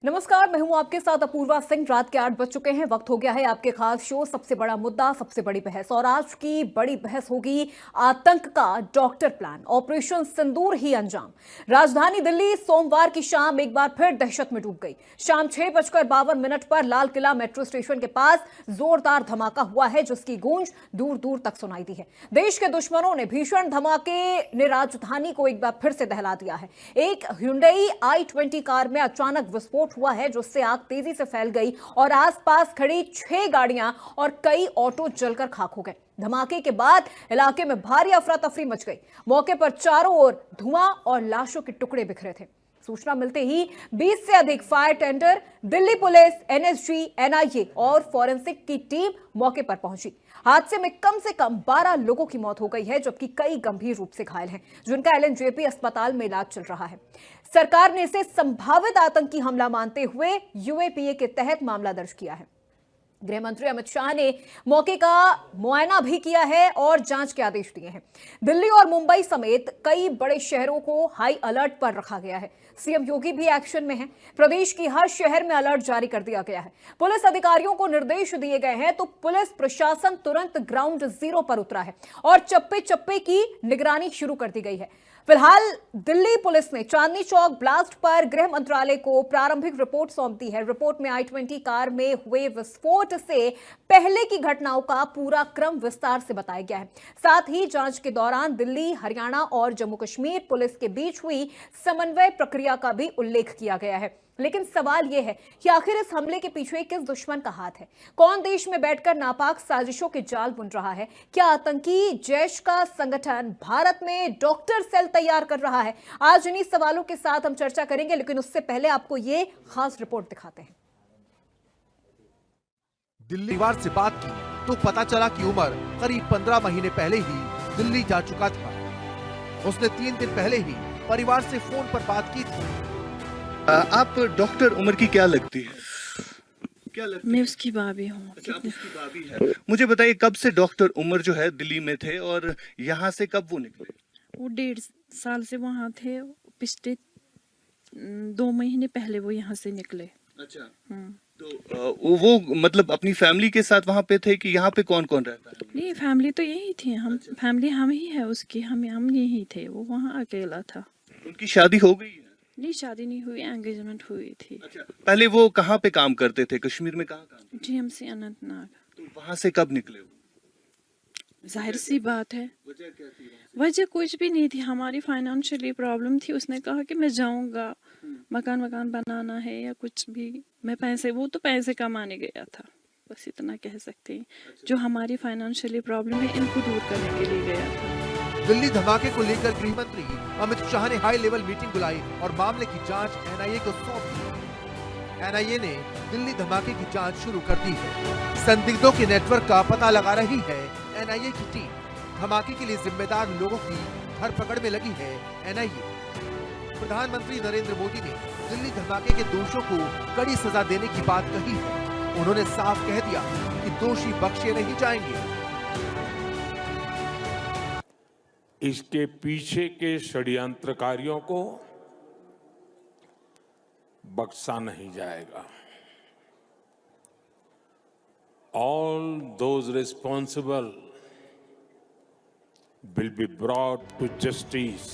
नमस्कार, मैं हूं आपके साथ अपूर्वा सिंह। रात के 8 बज चुके हैं। वक्त हो गया है आपके खास शो सबसे बड़ा मुद्दा सबसे बड़ी बहस। और आज की बड़ी बहस होगी आतंक का डॉक्टर प्लान, ऑपरेशन सिंदूर ही अंजाम। राजधानी दिल्ली सोमवार की शाम एक बार फिर दहशत में डूब गई। शाम 6:52 पर लाल किला मेट्रो स्टेशन के पास जोरदार धमाका हुआ है, जिसकी गूंज दूर दूर तक सुनाई दी है। देश के दुश्मनों ने भीषण धमाके ने राजधानी को एक बार फिर से दहला दिया है। एक Hyundai i20 कार में अचानक विस्फोट हुआ है, जिससे आग तेजी से फैल गई और आसपास खड़ी 6 गाड़ियां और कई ऑटो जलकर खाक हो गए। धमाके के बाद इलाके में भारी अफरा तफरी मच गई। मौके पर चारों ओर धुआं और लाशों के टुकड़े बिखरे थे। सूचना मिलते ही 20 से अधिक fire tender, Delhi police, NSG, NIA और फॉरेंसिक की टीम मौके पर पहुंची। हादसे में कम से कम 12 लोगों की मौत हो गई है, जबकि कई गंभीर रूप से घायल हैं, जिनका एलएनजेपी अस्पताल में इलाज चल रहा है। सरकार ने इसे संभावित आतंकी हमला मानते हुए यूएपीए के तहत मामला दर्ज किया है। गृह मंत्री अमित शाह ने मौके का मुआयना भी किया है और जांच के आदेश दिए हैं। दिल्ली और मुंबई समेत कई बड़े शहरों को हाई अलर्ट पर रखा गया है। सीएम योगी भी एक्शन में हैं। प्रदेश की हर शहर में अलर्ट जारी कर दिया गया है। पुलिस अधिकारियों को निर्देश दिए गए हैं, तो पुलिस प्रशासन तुरंत ग्राउंड जीरो पर उतरा है और चप्पे चप्पे की निगरानी शुरू कर दी गई है। फिलहाल दिल्ली पुलिस ने चांदनी चौक ब्लास्ट पर गृह मंत्रालय को प्रारंभिक रिपोर्ट सौंप दी है। रिपोर्ट में i20 कार में हुए विस्फोट से पहले की घटनाओं का पूरा क्रम विस्तार से बताया गया है। साथ ही जांच के दौरान दिल्ली, हरियाणा और जम्मू कश्मीर पुलिस के बीच हुई समन्वय प्रक्रिया का भी उल्लेख किया गया है। लेकिन सवाल यह है कि आखिर इस हमले के पीछे किस दुश्मन का हाथ है? कौन देश में बैठकर नापाक साजिशों के जाल बुन रहा है? क्या आतंकी जैश का संगठन भारत में डॉक्टर सेल तैयार कर रहा है? आज इन्हीं सवालों के साथ हम चर्चा करेंगे, लेकिन उससे पहले आपको ये खास रिपोर्ट दिखाते हैं। दिल्ली परिवार से बात की तो पता चला कि उमर करीब 15 महीने पहले ही दिल्ली जा चुका था। उसने 3 दिन पहले ही परिवार से फोन पर बात की थी। आप डॉक्टर उमर की क्या लगती है? क्या लगती है? मैं उसकी भाभी हूँ। अच्छा, आप उसकी भाभी है। मुझे बताइए, कब से डॉक्टर उमर जो है दिल्ली में थे और यहाँ से कब वो निकले? वो 1.5 साल से वहाँ थे। पिछले 2 महीने पहले वो यहाँ से निकले। अच्छा, तो वो मतलब अपनी फैमिली के साथ वहाँ पे थे कि यहाँ पे कौन कौन रहता है? नहीं, फैमिली तो यही थी। हम फैमिली हम ही है उसकी। हम यही थे। वो वहाँ अकेला था। उनकी शादी हो गई है? नहीं, शादी नहीं हुई, एंगेजमेंट हुई थी। अच्छा, पहले वो कहाँ पे काम करते थे? कश्मीर में कहाँ काम? जीएमसी अनंतनाग। तो वहाँ से कब निकले वो? जाहिर सी बात है, वजह क्या थी? वजह कुछ भी नहीं थी। हमारी फाइनेंशियली प्रॉब्लम थी। उसने कहा कि मैं जाऊंगा, मकान बनाना है या कुछ भी। मैं वो तो पैसे कमाने गया था, बस इतना कह सकते हैं। जो हमारी फाइनेंशियली प्रॉब्लम है, इनको दूर करने के लिए गया था। दिल्ली धमाके को लेकर गृह मंत्री अमित शाह ने हाई लेवल मीटिंग बुलाई और मामले की जांच एनआईए को सौंप दी। एनआईए ने दिल्ली धमाके की जांच शुरू कर दी है। संदिग्धों के नेटवर्क का पता लगा रही है एनआईए की टीम। धमाके के लिए जिम्मेदार लोगों की धरपकड़ में लगी है एनआईए। प्रधानमंत्री नरेंद्र मोदी ने दिल्ली धमाके के दोषियों को कड़ी सजा देने की बात कही है। उन्होंने साफ कह दिया कि दोषी बख्शे नहीं जाएंगे। इसके पीछे के षड्यंत्रकारियों को बख्शा नहीं जाएगा। All those responsible will be brought to justice.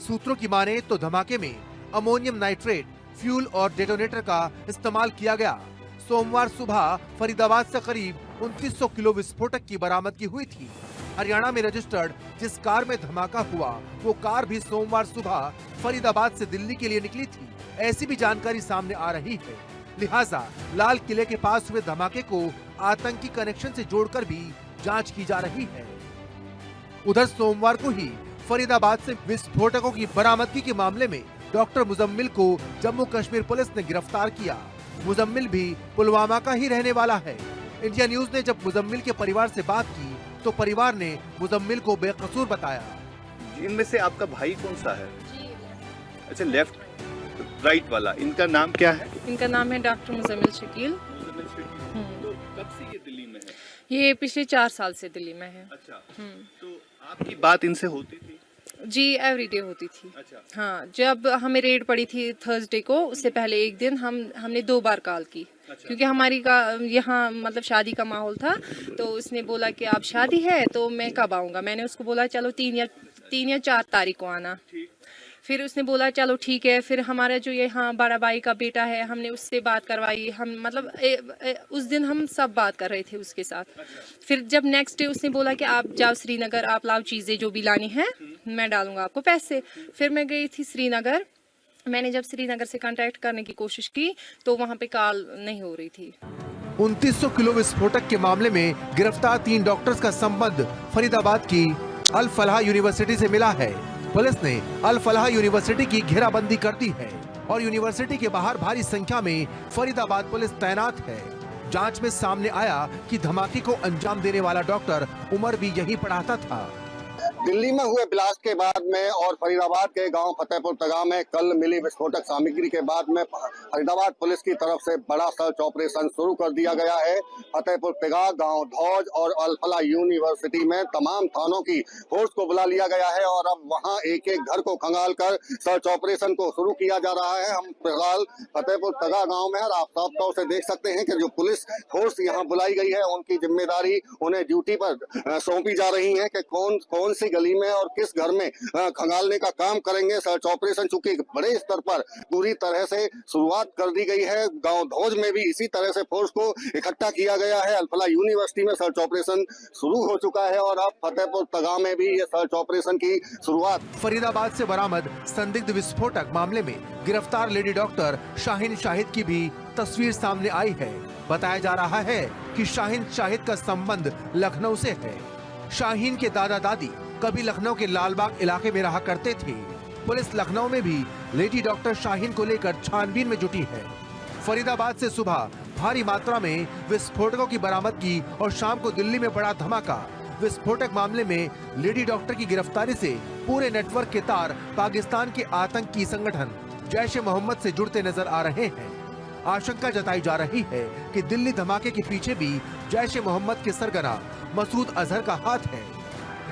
सूत्रों की माने तो धमाके में अमोनियम नाइट्रेट, फ्यूल और डेटोनेटर का इस्तेमाल किया गया। सोमवार सुबह फरीदाबाद से करीब 2900 किलो विस्फोटक की बरामदगी हुई थी। हरियाणा में रजिस्टर्ड जिस कार में धमाका हुआ, वो कार भी सोमवार सुबह फरीदाबाद से दिल्ली के लिए निकली थी। ऐसी भी जानकारी सामने आ रही है। लिहाजा लाल किले के पास हुए धमाके को आतंकी कनेक्शन से जोड़कर भी जांच की जा रही है। उधर सोमवार को ही फरीदाबाद से विस्फोटकों की बरामदगी के मामले में डॉक्टर मुजम्मिल को जम्मू कश्मीर पुलिस ने गिरफ्तार किया। मुजम्मिल भी पुलवामा का ही रहने वाला है। इंडिया न्यूज ने जब मुजम्मिल के परिवार से बात की तो परिवार ने मुजम्मिल को बेकसूर बताया। इनमें से आपका भाई कौन सा है? अच्छा, लेफ्ट राइट वाला, इनका नाम क्या है? इनका नाम है डॉक्टर मुजम्मिल शकील। तो कब से ये दिल्ली में है? ये पिछले 4 साल से दिल्ली में है। अच्छा, तो आपकी बात इनसे होती थी? जी एवरीडे होती थी। अच्छा। हाँ, जब हमें रेड पड़ी थी थर्सडे को, उससे पहले एक दिन हमने 2 बार कॉल की। अच्छा। क्योंकि हमारी का यहाँ मतलब शादी का माहौल था, तो उसने बोला कि आप शादी है तो मैं कब आऊँगा। मैंने उसको बोला चलो 3 या 4 तारीख को आना। फिर उसने बोला चलो ठीक है। फिर हमारा जो यहाँ बड़ा भाई का बेटा है, हमने उससे बात करवाई। हम मतलब उस दिन हम सब बात कर रहे थे उसके साथ। फिर जब नेक्स्ट डे उसने बोला कि आप जाओ श्रीनगर, आप लाओ चीज़ें जो भी लानी है, मैं डालूंगा आपको पैसे। फिर मैं गई थी श्रीनगर। मैंने जब श्रीनगर से कांटेक्ट करने की कोशिश की तो वहाँ पे कॉल नहीं हो रही थी। 2900 किलो विस्फोटक के मामले में गिरफ्तार 3 डॉक्टर्स का संबंध फरीदाबाद की अल फलाह यूनिवर्सिटी से मिला है। पुलिस ने अल फलाह यूनिवर्सिटी की घेराबंदी कर दी है और यूनिवर्सिटी के बाहर भारी संख्या में फरीदाबाद पुलिस तैनात है। जांच में सामने आया कि धमाके को अंजाम देने वाला डॉक्टर उमर भी यही पढ़ाता था। दिल्ली में हुए ब्लास्ट के बाद में और फरीदाबाद के गांव फतेहपुर तगा में कल मिली विस्फोटक सामग्री के बाद में फरीदाबाद पुलिस की तरफ से बड़ा सर्च ऑपरेशन शुरू कर दिया गया है। फतेहपुर तगा, गांव धौज और अल फलाह यूनिवर्सिटी में तमाम थानों की फोर्स को बुला लिया गया है और अब वहां एक एक घर को खंगाल कर सर्च ऑपरेशन को शुरू किया जा रहा है। हम फिलहाल फतेहपुर तगा गाँव में और आप साफ तौर से देख सकते हैं कि जो पुलिस फोर्स यहाँ बुलाई गई है, उनकी जिम्मेदारी उन्हें ड्यूटी पर सौंपी जा रही है कि कौन सी गली में और किस घर में खंगालने का काम करेंगे। सर्च ऑपरेशन चूंकि बड़े स्तर पर पूरी तरह से शुरुआत कर दी गई है। गांव धौज में भी इसी तरह से फोर्स को इकट्ठा किया गया है। अल फलाह यूनिवर्सिटी में सर्च ऑपरेशन शुरू हो चुका है और अब फतेहपुर तगा में भी ये सर्च ऑपरेशन की शुरुआत। फरीदाबाद से बरामद संदिग्ध विस्फोटक मामले में गिरफ्तार लेडी डॉक्टर शाहीन शाहिद की भी तस्वीर सामने आई है। बताया जा रहा है कि शाहीन शाहिद का संबंध लखनऊ से है। शाहीन के दादा दादी कभी लखनऊ के लालबाग इलाके में रहा करते थे। पुलिस लखनऊ में भी लेडी डॉक्टर शाहीन को लेकर छानबीन में जुटी है। फरीदाबाद से सुबह भारी मात्रा में विस्फोटकों की बरामदगी और शाम को दिल्ली में बड़ा धमाका। विस्फोटक मामले में लेडी डॉक्टर की गिरफ्तारी से पूरे नेटवर्क के तार पाकिस्तान के आतंकी संगठन जैश-ए-मोहम्मद से जुड़ते नजर आ रहे हैं। आशंका जताई जा रही है कि दिल्ली धमाके के पीछे भी जैश-ए-मोहम्मद के सरगना मसूद अजहर का हाथ है।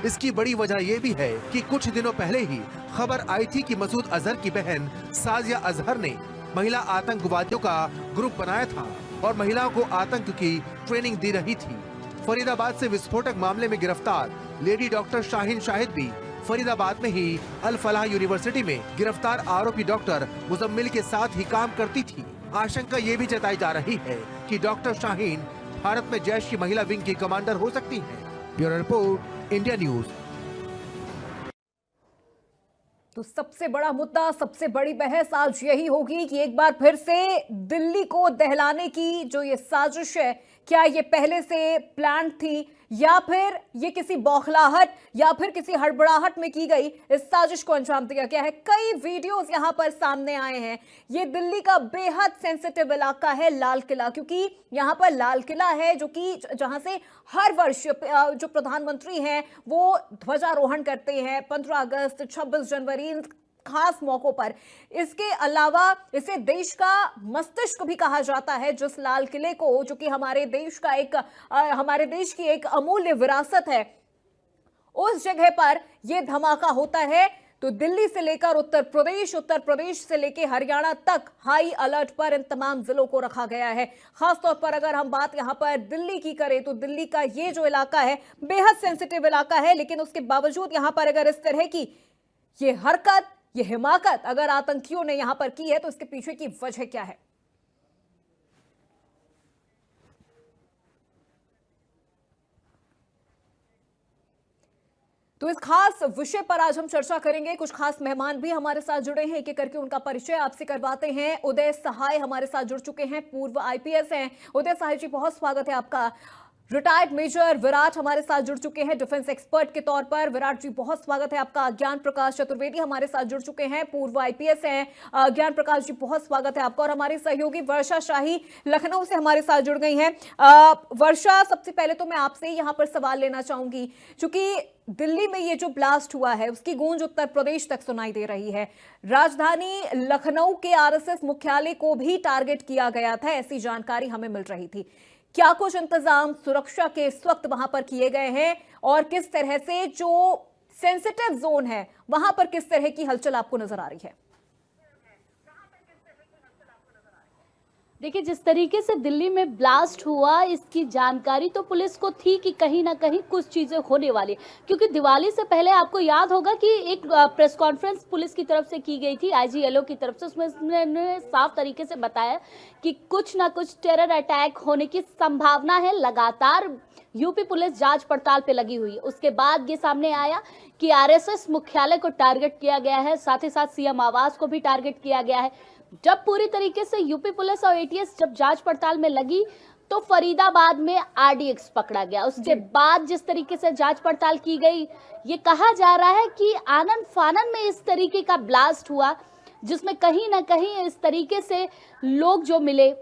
इसकी बड़ी वजह यह भी है कि कुछ दिनों पहले ही खबर आई थी कि मसूद अजहर की बहन साजिया अजहर ने महिला आतंकवादियों का ग्रुप बनाया था और महिलाओं को आतंक की ट्रेनिंग दे रही थी। फरीदाबाद से विस्फोटक मामले में गिरफ्तार लेडी डॉक्टर शाहीन शाहिद भी फरीदाबाद में ही अल फलाह यूनिवर्सिटी में गिरफ्तार आरोपी डॉक्टर मुजम्मिल के साथ ही काम करती थी। आशंका ये भी जताई जा रही है कि डॉक्टर शाहीन भारत में जैश की महिला विंग की कमांडर हो सकती है। Bureau report, India news. तो सबसे बड़ा मुद्दा, सबसे बड़ी बहस आज यही होगी कि एक बार फिर से दिल्ली को दहलाने की जो ये साजिश है, क्या ये पहले से प्लान थी या फिर ये किसी बौखलाहट या फिर किसी हड़बड़ाहट में की गई इस साजिश को अंजाम दिया गया है। कई वीडियोस यहां पर सामने आए हैं। ये दिल्ली का बेहद सेंसिटिव इलाका है लाल किला, क्योंकि यहां पर लाल किला है जो कि जहां से हर वर्ष जो प्रधानमंत्री हैं वो ध्वजारोहण करते हैं 15 अगस्त, 26 जनवरी, खास मौकों पर। इसके अलावा इसे देश का मस्तिष्क भी कहा जाता है, जिस लाल किले को, जो कि हमारे देश की एक अमूल्य विरासत है, उस जगह पर यह धमाका होता है। तो दिल्ली से लेकर उत्तर प्रदेश से लेकर हरियाणा तक हाई अलर्ट पर इन तमाम जिलों को रखा गया है। खासतौर पर अगर हम बात यहां पर दिल्ली की करें तो दिल्ली का ये जो इलाका है बेहद सेंसिटिव इलाका है, लेकिन उसके बावजूद यहां पर अगर इस तरह की ये हरकत, ये हिमाकत अगर आतंकियों ने यहां पर की है तो इसके पीछे की वजह क्या है? तो इस खास विषय पर आज हम चर्चा करेंगे। कुछ खास मेहमान भी हमारे साथ जुड़े हैं, एक एक करके उनका परिचय आपसे करवाते हैं। उदय सहाय हमारे साथ जुड़ चुके हैं, पूर्व आईपीएस हैं। उदय सहाय जी, बहुत स्वागत है आपका। रिटायर्ड मेजर विराट हमारे साथ जुड़ चुके हैं डिफेंस एक्सपर्ट के तौर पर। विराट जी, बहुत स्वागत है आपका। ज्ञान प्रकाश चतुर्वेदी हमारे साथ जुड़ चुके हैं, पूर्व आईपीएस हैं। ज्ञान प्रकाश जी, बहुत स्वागत है आपका। और हमारी सहयोगी वर्षा शाही लखनऊ से हमारे साथ जुड़ गई हैं। वर्षा, सबसे पहले तो मैं आपसे यहाँ पर सवाल लेना चाहूंगी, क्योंकि दिल्ली में ये जो ब्लास्ट हुआ है उसकी गूंज उत्तर प्रदेश तक सुनाई दे रही है। राजधानी लखनऊ के आरएसएस मुख्यालय को भी टारगेट किया गया था, ऐसी जानकारी हमें मिल रही थी। क्या कुछ इंतजाम सुरक्षा के इस वक्त वहां पर किए गए हैं और किस तरह से जो सेंसिटिव जोन है, वहां पर किस तरह की हलचल आपको नजर आ रही है? देखिए, जिस तरीके से दिल्ली में ब्लास्ट हुआ, इसकी जानकारी तो पुलिस को थी कि कहीं ना कहीं कुछ चीजें होने वाली, क्योंकि दिवाली से पहले आपको याद होगा कि एक प्रेस कॉन्फ्रेंस पुलिस की तरफ से की गई थी, आईजीएलओ की तरफ से। उसमें उन्होंने साफ तरीके से बताया कि कुछ ना कुछ टेरर अटैक होने की संभावना है। लगातार यूपी पुलिस जांच पड़ताल पे लगी हुई है। उसके बाद ये सामने आया कि आरएसएस मुख्यालय को टारगेट किया गया है, साथ ही साथ सीएम आवास को भी टारगेट किया गया है। जब पूरी तरीके से यूपी पुलिस और एटीएस जब जांच पड़ताल में लगी तो फरीदाबाद में आरडीएक्स पकड़ा गया। उसके बाद जिस तरीके से जांच पड़ताल की गई, ये कहा जा रहा है कि आनन फानन में इस तरीके का ब्लास्ट हुआ, जिसमें कहीं ना कहीं इस तरीके से लोग जो मिले,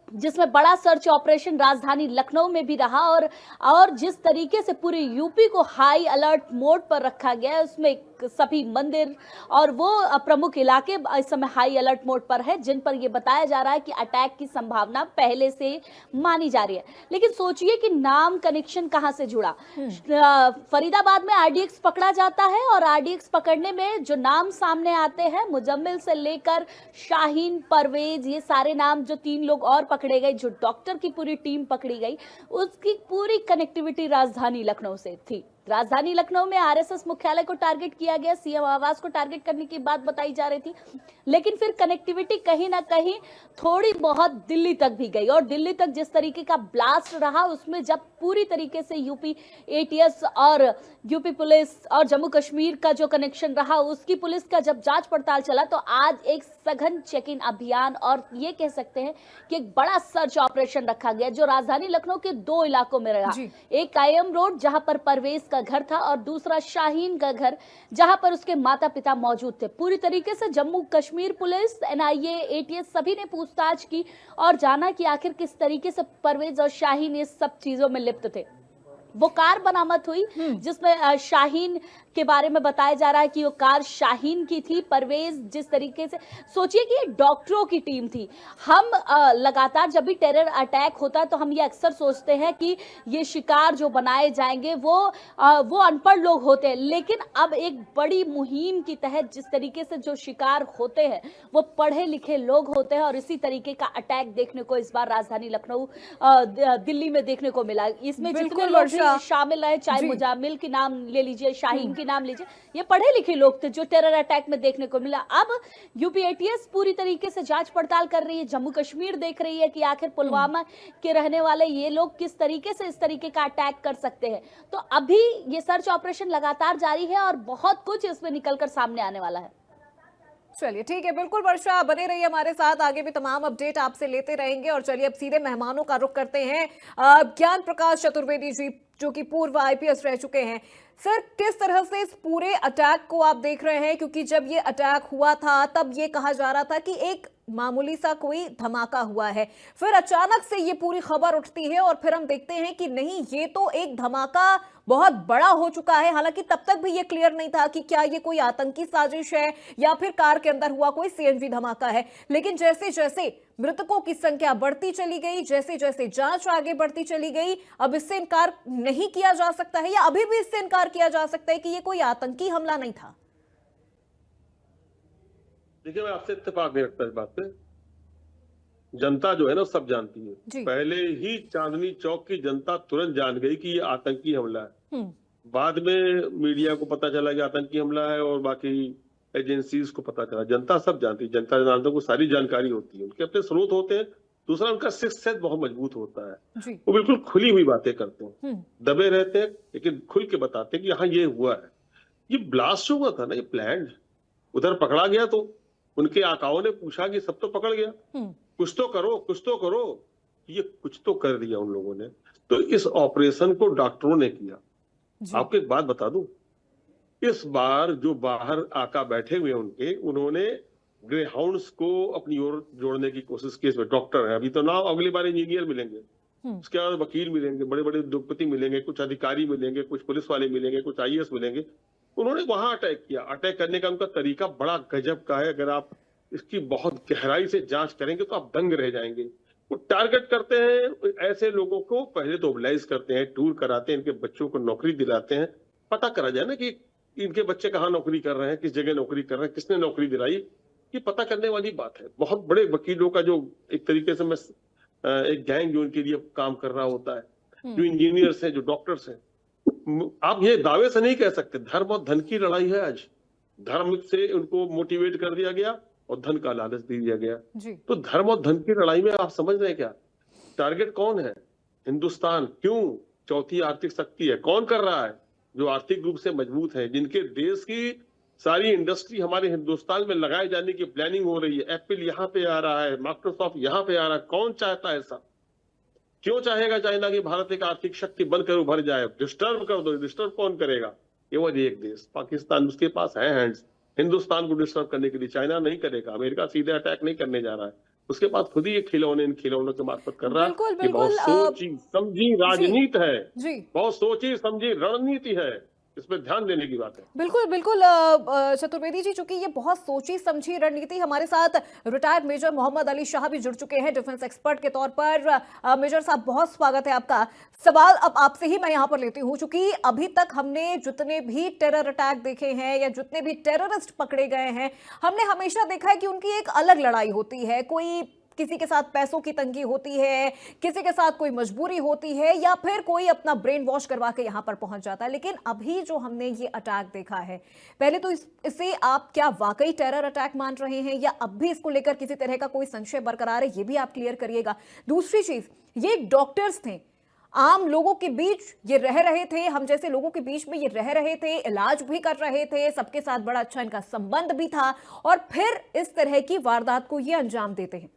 जिसमें बड़ा सर्च ऑपरेशन राजधानी लखनऊ में भी रहा और जिस तरीके से पूरे यूपी को हाई अलर्ट मोड पर रखा गया है, उसमें सभी मंदिर और वो प्रमुख इलाके इस समय हाई अलर्ट मोड पर है, जिन पर यह बताया जा रहा है कि अटैक की संभावना पहले से मानी जा रही है। लेकिन सोचिए कि नाम कनेक्शन कहां से जुड़ा। फरीदाबाद में आरडीएक्स पकड़ा जाता है और आरडीएक्स पकड़ने में जो नाम सामने आते हैं, मुजम्मिल से लेकर शाहीन, परवेज, ये सारे नाम, जो 3 लोग और पकड़े गए, जो डॉक्टर की पूरी टीम पकड़ी गई, उसकी पूरी कनेक्टिविटी राजधानी लखनऊ से थी। राजधानी लखनऊ में आरएसएस मुख्यालय को टारगेट किया गया, सीएम आवास को टारगेट करने की बात बताई जा रही थी, लेकिन फिर कनेक्टिविटी कहीं ना कहीं थोड़ी बहुत दिल्ली तक भी गई। और दिल्ली तक जिस तरीके का ब्लास्ट रहा, उसमें जब पूरी तरीके से यूपी एटीएस और यूपी पुलिस और जम्मू कश्मीर का जो कनेक्शन रहा, उसकी पुलिस का जब जांच पड़ताल चला, तो आज एक सघन चेकिंग अभियान और ये कह सकते हैं कि एक बड़ा सर्च ऑपरेशन रखा गया, जो राजधानी लखनऊ के 2 इलाकों में रहा। एक कायम रोड, जहां पर परवेज का घर था, और दूसरा शाहीन का घर, जहां पर उसके माता पिता मौजूद थे। पूरी तरीके से Jammu Kashmir police, NIA, ATS सभी ने पूछताछ की और जाना कि आखिर किस तरीके से परवेज और शाहीन इस सब चीजों में लिप्त थे। वो कार बरामद हुई जिसमें शाहीन के बारे में बताया जा रहा है कि वो कार शाहीन की थी। परवेज, जिस तरीके से सोचिए कि ये डॉक्टरों की टीम थी। हम लगातार जब भी टेरर अटैक होता है तो हम ये अक्सर सोचते हैं कि ये शिकार जो बनाए जाएंगे वो अनपढ़ लोग होते हैं, लेकिन अब एक बड़ी मुहिम की तहत जिस तरीके से जो शिकार होते हैं वो पढ़े लिखे लोग होते हैं, और इसी तरीके का अटैक देखने को इस बार राजधानी लखनऊ दिल्ली में देखने को मिला। इसमें जितने लोग भी शामिल है, चाहे मुजामिल के नाम ले लीजिए, शाहीन के नाम लीजिए, ये पढ़े लिखे लोग थे जो टेरर अटैक में देखने को मिला। अब यूपी एटीएस पूरी तरीके से जांच पड़ताल कर रही है, जम्मू कश्मीर देख रही है कि आखिर पुलवामा के रहने वाले ये लोग किस तरीके से इस तरीके का अटैक कर सकते हैं। तो अभी ये सर्च ऑपरेशन लगातार जारी है और बहुत कुछ इसमें निकलकर सामने आने वाला है। चलिए ठीक है, बिल्कुल वर्षा, बने रहिए हमारे साथ, आगे भी तमाम अपडेट आपसे लेते रहेंगे। और चलिए अब सीधे मेहमानों का रुख करते हैं। ज्ञान प्रकाश चतुर्वेदी जी, जो कि पूर्व आईपीएस रह चुके हैं। सर, किस तरह से इस पूरे अटैक को आप देख रहे हैं? क्योंकि जब ये अटैक हुआ था तब ये कहा जा रहा था कि एक मामूली सा कोई धमाका हुआ है, फिर अचानक से ये पूरी खबर उठती है और फिर हम देखते हैं कि नहीं, ये तो एक धमाका बहुत बड़ा हो चुका है। हालांकि तब तक भी ये क्लियर नहीं था कि क्या ये कोई आतंकी साजिश है या फिर कार के अंदर हुआ कोई सीएनजी धमाका है। लेकिन जैसे जैसे मृतकों की संख्या बढ़ती चली गई, जैसे जैसे जांच आगे बढ़ती चली गई, अब इससे इनकार नहीं किया जा सकता है, या अभी भी इससे इनकार किया जा सकता है कि ये कोई आतंकी हमला नहीं था? देखिए, मैं आपसे इत्तेफाक नहीं रखता इस बात पे। जनता जो है ना सब जानती है। पहले ही चांदनी चौक की जनता तुरंत जान गई कि ये आतंकी हमला है। बाद में मीडिया को पता चला कि आतंकी हमला है और बाकी एजेंसीज को पता चला। जनता सब जानती है, जनता जानता को सारी जानकारी होती है, उनके अपने स्रोत होते हैं। दूसरा, उनका सिक्स्थ सेंस बहुत मजबूत होता है। वो बिल्कुल खुली हुई बातें करते हैं, दबे रहते हैं लेकिन खुल के बताते हैं कि हाँ ये हुआ है। ये ब्लास्ट जो हुआ था ना, ये प्लान्ड। उधर पकड़ा गया तो उनके आकाओं ने पूछा कि सब तो पकड़ गया, कुछ तो करो, कुछ तो करो। ये कुछ तो कर दिया उन लोगों ने। तो इस ऑपरेशन को डॉक्टरों ने किया। आपको एक बात बता दूं, इस बार जो बाहर आका बैठे हुए उन्होंने ग्रे हाउंड्स को अपनी ओर जोड़ने की कोशिश की। इसमें डॉक्टर है, अभी तो ना, अगली बार इंजीनियर मिलेंगे, उसके बाद वकील मिलेंगे, बड़े बड़े उद्योगपति मिलेंगे, कुछ अधिकारी मिलेंगे, कुछ पुलिस वाले मिलेंगे, कुछ आईएएस मिलेंगे। उन्होंने वहां अटैक किया। अटैक करने का उनका तरीका बड़ा गजब का है। अगर आप इसकी बहुत गहराई से जांच करेंगे तो आप दंग रह जाएंगे। वो टारगेट करते हैं ऐसे लोगों को, पहले तो मोबिलाइज करते हैं, टूर कराते हैं, इनके बच्चों को नौकरी दिलाते हैं। पता करा जाए ना कि इनके बच्चे कहाँ नौकरी कर रहे हैं, किस जगह नौकरी कर रहे हैं, किसने नौकरी दिलाई, ये पता करने वाली बात है। बहुत बड़े वकीलों का जो एक तरीके से मैं एक गैंग जो इनके लिए काम कर रहा होता है, जो इंजीनियर्स हैं, जो डॉक्टर्स हैं, आप ये दावे से नहीं कह सकते। धर्म और धन की लड़ाई है आज। धर्म से उनको मोटिवेट कर दिया गया और धन का लालच दे दिया गया। तो धर्म और धन की लड़ाई में आप समझ रहे हैं क्या? टारगेट कौन है? हिंदुस्तान। क्यों? चौथी आर्थिक शक्ति है। कौन कर रहा है? जो आर्थिक रूप से मजबूत है, जिनके देश की सारी इंडस्ट्री हमारे हिंदुस्तान में लगाए जाने की प्लानिंग हो रही है। एप्पल यहाँ पे आ रहा है, माइक्रोसॉफ्ट यहाँ पे आ रहा है। कौन चाहता है ऐसा? क्यों चाहेगा चाइना कि भारत एक आर्थिक शक्ति बनकर उभर जाए? डिस्टर्ब कर दो। डिस्टर्ब कौन करेगा? केवल एक देश, पाकिस्तान। उसके पास है हैंड्स। हिंदुस्तान को डिस्टर्ब करने के लिए चाइना नहीं करेगा। अमेरिका सीधे अटैक नहीं करने जा रहा है। उसके पास खुद ही एक खिलौने इन खिलौनों के मार्फत कर रहा है। ये बहुत सोची समझी राजनीति है, बहुत सोची समझी रणनीति है। इस पर ध्यान देने की बात है। बिल्कुल बिल्कुल चतुर्वेदी जी, चूंकि ये बहुत सोची समझी रणनीति। हमारे साथ रिटायर्ड मेजर मोहम्मद अली शाह भी जुड़ चुके हैं डिफेंस एक्सपर्ट के तौर पर। मेजर साहब, बहुत स्वागत है आपका। सवाल अब आपसे ही मैं यहाँ पर लेती हूँ, चूंकि अभी तक हमने जितने भी टेरर अटैक देखे हैं या जितने भी टेररिस्ट पकड़े गए हैं, हमने हमेशा देखा है कि उनकी एक अलग लड़ाई होती है। कोई किसी के साथ पैसों की तंगी होती है, किसी के साथ कोई मजबूरी होती है, या फिर कोई अपना ब्रेन वॉश करवा के यहां पर पहुंच जाता है। लेकिन अभी जो हमने ये अटैक देखा है, पहले तो इसे आप क्या वाकई टेरर अटैक मान रहे हैं, या अब भी इसको लेकर किसी तरह का कोई संशय बरकरार है? ये भी आप क्लियर करिएगा। दूसरी चीज, ये डॉक्टर्स थे, आम लोगों के बीच ये रह रहे थे, हम जैसे लोगों के बीच में ये रह रहे थे, इलाज भी कर रहे थे, सबके साथ बड़ा अच्छा इनका संबंध भी था, और फिर इस तरह की वारदात को ये अंजाम देते हैं।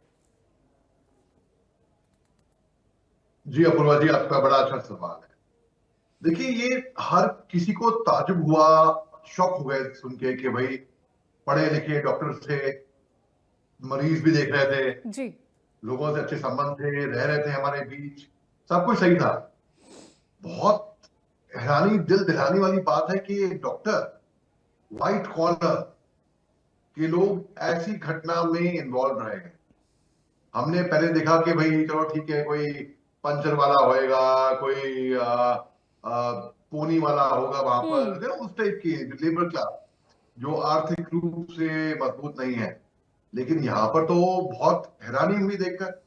जी अपूर्वा जी, आपका बड़ा अच्छा सवाल है। देखिए, ये हर किसी को ताजुब हुआ, शॉक हो गए सुन के कि भाई पढ़े लिखे डॉक्टर थे, मरीज भी देख रहे थे जी, लोगों से अच्छे संबंध थे, रह रहे थे हमारे बीच, सब कुछ सही था। बहुत हैरानी, दिल दिलाने वाली बात है कि डॉक्टर, व्हाइट कॉलर के लोग ऐसी घटना में इन्वॉल्व रहे हैं। हमने पहले देखा कि भाई चलो ठीक है, कोई पंचर वाला होएगा, कोई पोनी वाला होगा वहां पर, उस टाइप की लेबर क्लास जो आर्थिक रूप से मजबूत नहीं है। लेकिन यहाँ पर तो बहुत हैरानी हुई देखकर।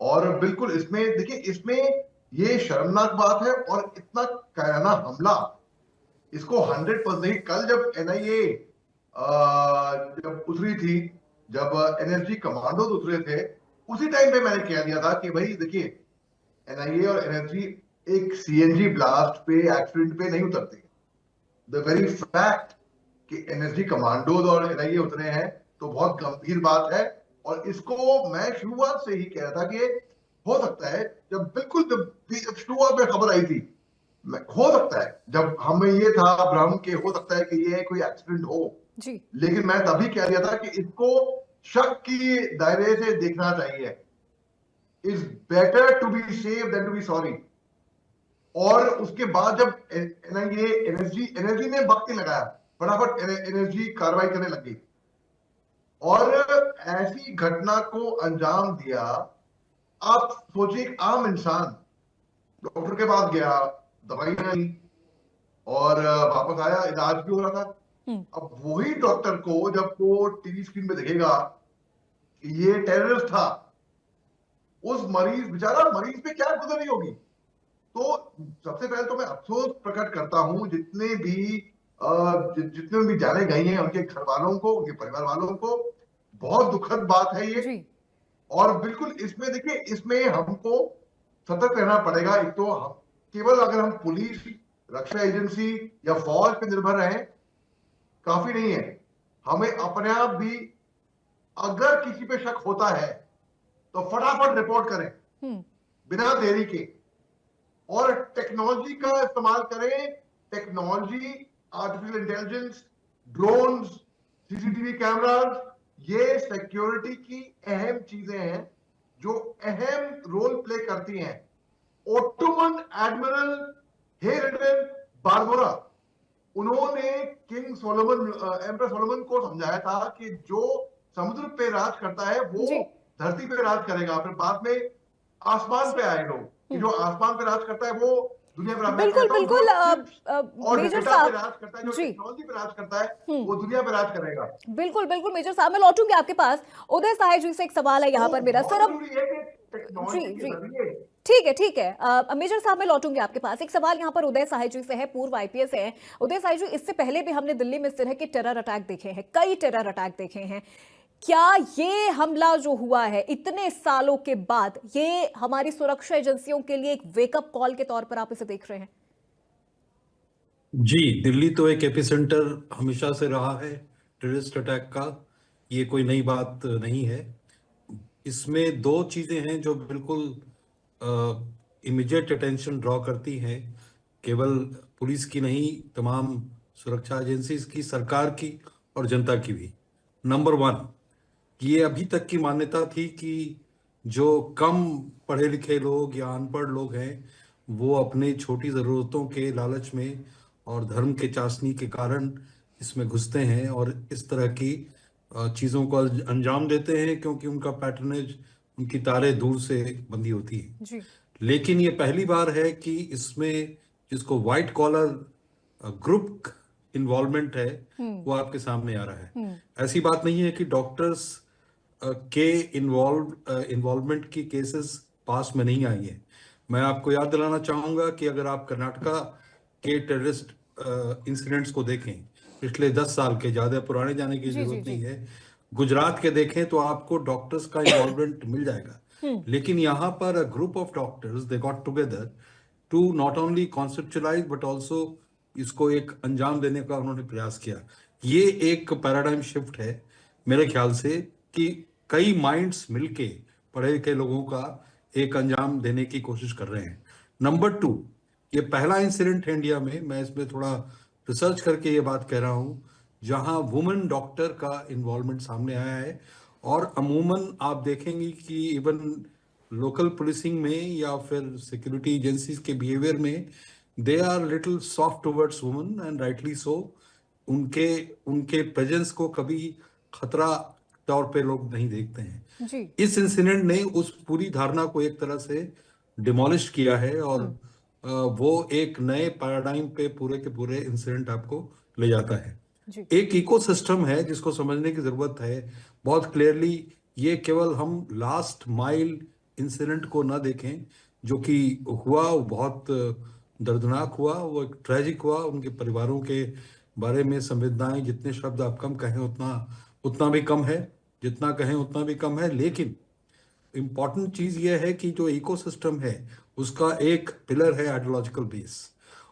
और बिल्कुल इसमें देखिए, इसमें ये शर्मनाक बात है, और इतना कायराना हमला, इसको 100% कल जब NIA जब उतरी थी, जब एनर्जी कमांडो उतरे थे, उसी टाइम पे मैंने कह दिया था कि भाई देखिए, NIA और एनर्जी एक CNG ब्लास्ट पे, एक्सीडेंट पे नहीं उतरते। द वेरी फैक्ट कि एनर्जी कमांडोज और NIA उतरे हैं तो बहुत गंभीर बात है। और इसको मैं शुरुआत से ही कह रहा था कि हो सकता है, जब शुरुआत में खबर आई थी, हो सकता है जब हमें ये था भ्रम के हो सकता है कि ये कोई एक्सीडेंट हो जी। लेकिन मैं तभी कह दिया था कि इसको शक की दायरे से देखना चाहिए। It's better to be safe than to be sorry। और उसके बाद जब NIA एनर्जी ने वक्त नहीं लगाया, फटाफट एनर्जी कार्रवाई करने लगी और ऐसी घटना को अंजाम दिया। आप सोचिए, एक आम इंसान डॉक्टर के पास गया, दवाई नहीं, और वापस आया, इलाज भी हो रहा था। अब वही डॉक्टर को जब वो टीवी स्क्रीन पे देखेगा कि ये टेररिस्ट था, उस मरीज पे क्या गुजरी होगी। तो सबसे पहले तो मैं अफसोस प्रकट करता हूं जितने भी जाने गए हैं, उनके घर वालों को, उनके परिवार वालों को। बहुत दुखद बात है ये। और बिल्कुल इसमें देखिए, इसमें हमको सतर्क रहना पड़ेगा। एक तो केवल अगर हम पुलिस, रक्षा एजेंसी या फौज पे निर्भर रहें काफी नहीं है। हमें अपने आप भी, अगर किसी पे शक होता है तो फटाफट रिपोर्ट करें बिना देरी के, और टेक्नोलॉजी का इस्तेमाल करें। Technology, artificial intelligence, drones, CCTV cameras, ये सिक्योरिटी की अहम चीजें हैं जो अहम रोल प्ले करती हैं। ओटोमन एडमिरल हेरेडवेन बारबोरा, उन्होंने किंग सोलोमन, एम्परर सोलोमन को समझाया था कि जो समुद्र पे राज करता है वो धरती पे राज करेगा। फिर बाद में आसमान पे आए लोग, जो आसमान पे राज करता है वो दुनिया पर बिल्कुल बिल्कुल और मेजर डेटा पे साहब राज करता है, जो जी टेक्नोलॉजी पे राज करता है, वो दुनिया पे राज करेगा। बिल्कुल बिल्कुल मेजर साहब, मैं लौटूंगी आपके पास। उदय सहाय जी से एक सवाल है यहाँ पर मेरा सर। अब जरूरी है कि टेक्नोलॉजी जी के जी जरिए ठीक है मेजर साहब, मैं लौटूंगी आपके पास। एक सवाल यहाँ पर उदय साहे जी से है, पूर्व आईपीएस है। उदय साहे जी, इससे पहले भी हमने दिल्ली में इस तरह के टेरर अटैक देखे हैं, कई टेरर अटैक देखे हैं। क्या ये हमला जो हुआ है इतने सालों के बाद, ये हमारी सुरक्षा एजेंसियों के लिए एक वेकअप कॉल के तौर पर आप इसे देख रहे हैं? जी, दिल्ली तो एक एपिसेंटर हमेशा से रहा है टेररिस्ट अटैक का, ये कोई नई बात नहीं है। इसमें दो चीजें हैं जो बिल्कुल इमीडिएट अटेंशन ड्रॉ करती हैं, केवल पुलिस की नहीं, तमाम सुरक्षा एजेंसीज की, सरकार की और जनता की भी। नंबर 1, ये अभी तक की मान्यता थी कि जो कम पढ़े लिखे लोग या अनपढ़ लोग हैं वो अपने छोटी ज़रूरतों के लालच में और धर्म के चाशनी के कारण इसमें घुसते हैं और इस तरह की चीज़ों को अंजाम देते हैं, क्योंकि उनका पैटर्नेज, उनकी तारे दूर से बंधी होती है जी। लेकिन ये पहली बार है कि इसमें जिसको व्हाइट कॉलर ग्रुप इन्वॉल्वमेंट है वो आपके सामने आ रहा है। ऐसी बात नहीं है कि डॉक्टर्स के इन्वॉल्वमेंट की केसेस पास में नहीं आई है। मैं आपको याद दिलाना चाहूंगा कि अगर आप कर्नाटका के टेररिस्ट इंसिडेंट्स को देखें पिछले 10 साल के, ज्यादा पुराने जाने की जरूरत नहीं है, गुजरात के देखें तो आपको डॉक्टर्स का इन्वॉल्वमेंट मिल जाएगा। लेकिन यहाँ पर a group of doctors they got together to not only conceptualise but also इसको एक अंजाम देने का उन्होंने प्रयास किया। ये एक पैराडाइम शिफ्ट है मेरे ख्याल से कि कई माइंड्स मिलके पढ़े लिखे लोगों का एक अंजाम देने की कोशिश कर रहे हैं। नंबर 2, ये पहला इंसिडेंट है इंडिया में, मैं इसमें थोड़ा रिसर्च करके ये बात कह रहा हूँ, जहां वुमेन डॉक्टर का इन्वॉल्वमेंट सामने आया है। और अमूमन आप देखेंगे कि इवन लोकल पुलिसिंग में या फिर सिक्योरिटी एजेंसीज के बिहेवियर में they are little soft towards women and rightly so. उनके प्रेजेंस को कभी खतरा तौर पे लोग नहीं देखते हैं जी। इस इंसिडेंट ने उस पूरी धारणा को एक तरह से डिमोलिश किया है और वो एक नए पैराडाइम पे पूरे के पूरे इंसिडेंट आपको ले जाता है। एक इकोसिस्टम है जिसको समझने की जरूरत है बहुत क्लियरली। ये केवल हम लास्ट माइल इंसिडेंट को ना देखें जो कि हुआ, वो बहुत दर्दनाक हुआ, वो एक ट्रेजिक हुआ। उनके परिवारों के बारे में संवेदनाएं, जितने शब्द आप कम कहें उतना भी कम है, जितना कहें उतना भी कम है। लेकिन इम्पॉर्टेंट चीज ये है कि जो इकोसिस्टम है उसका एक पिलर है आइडियोलॉजिकल बेस,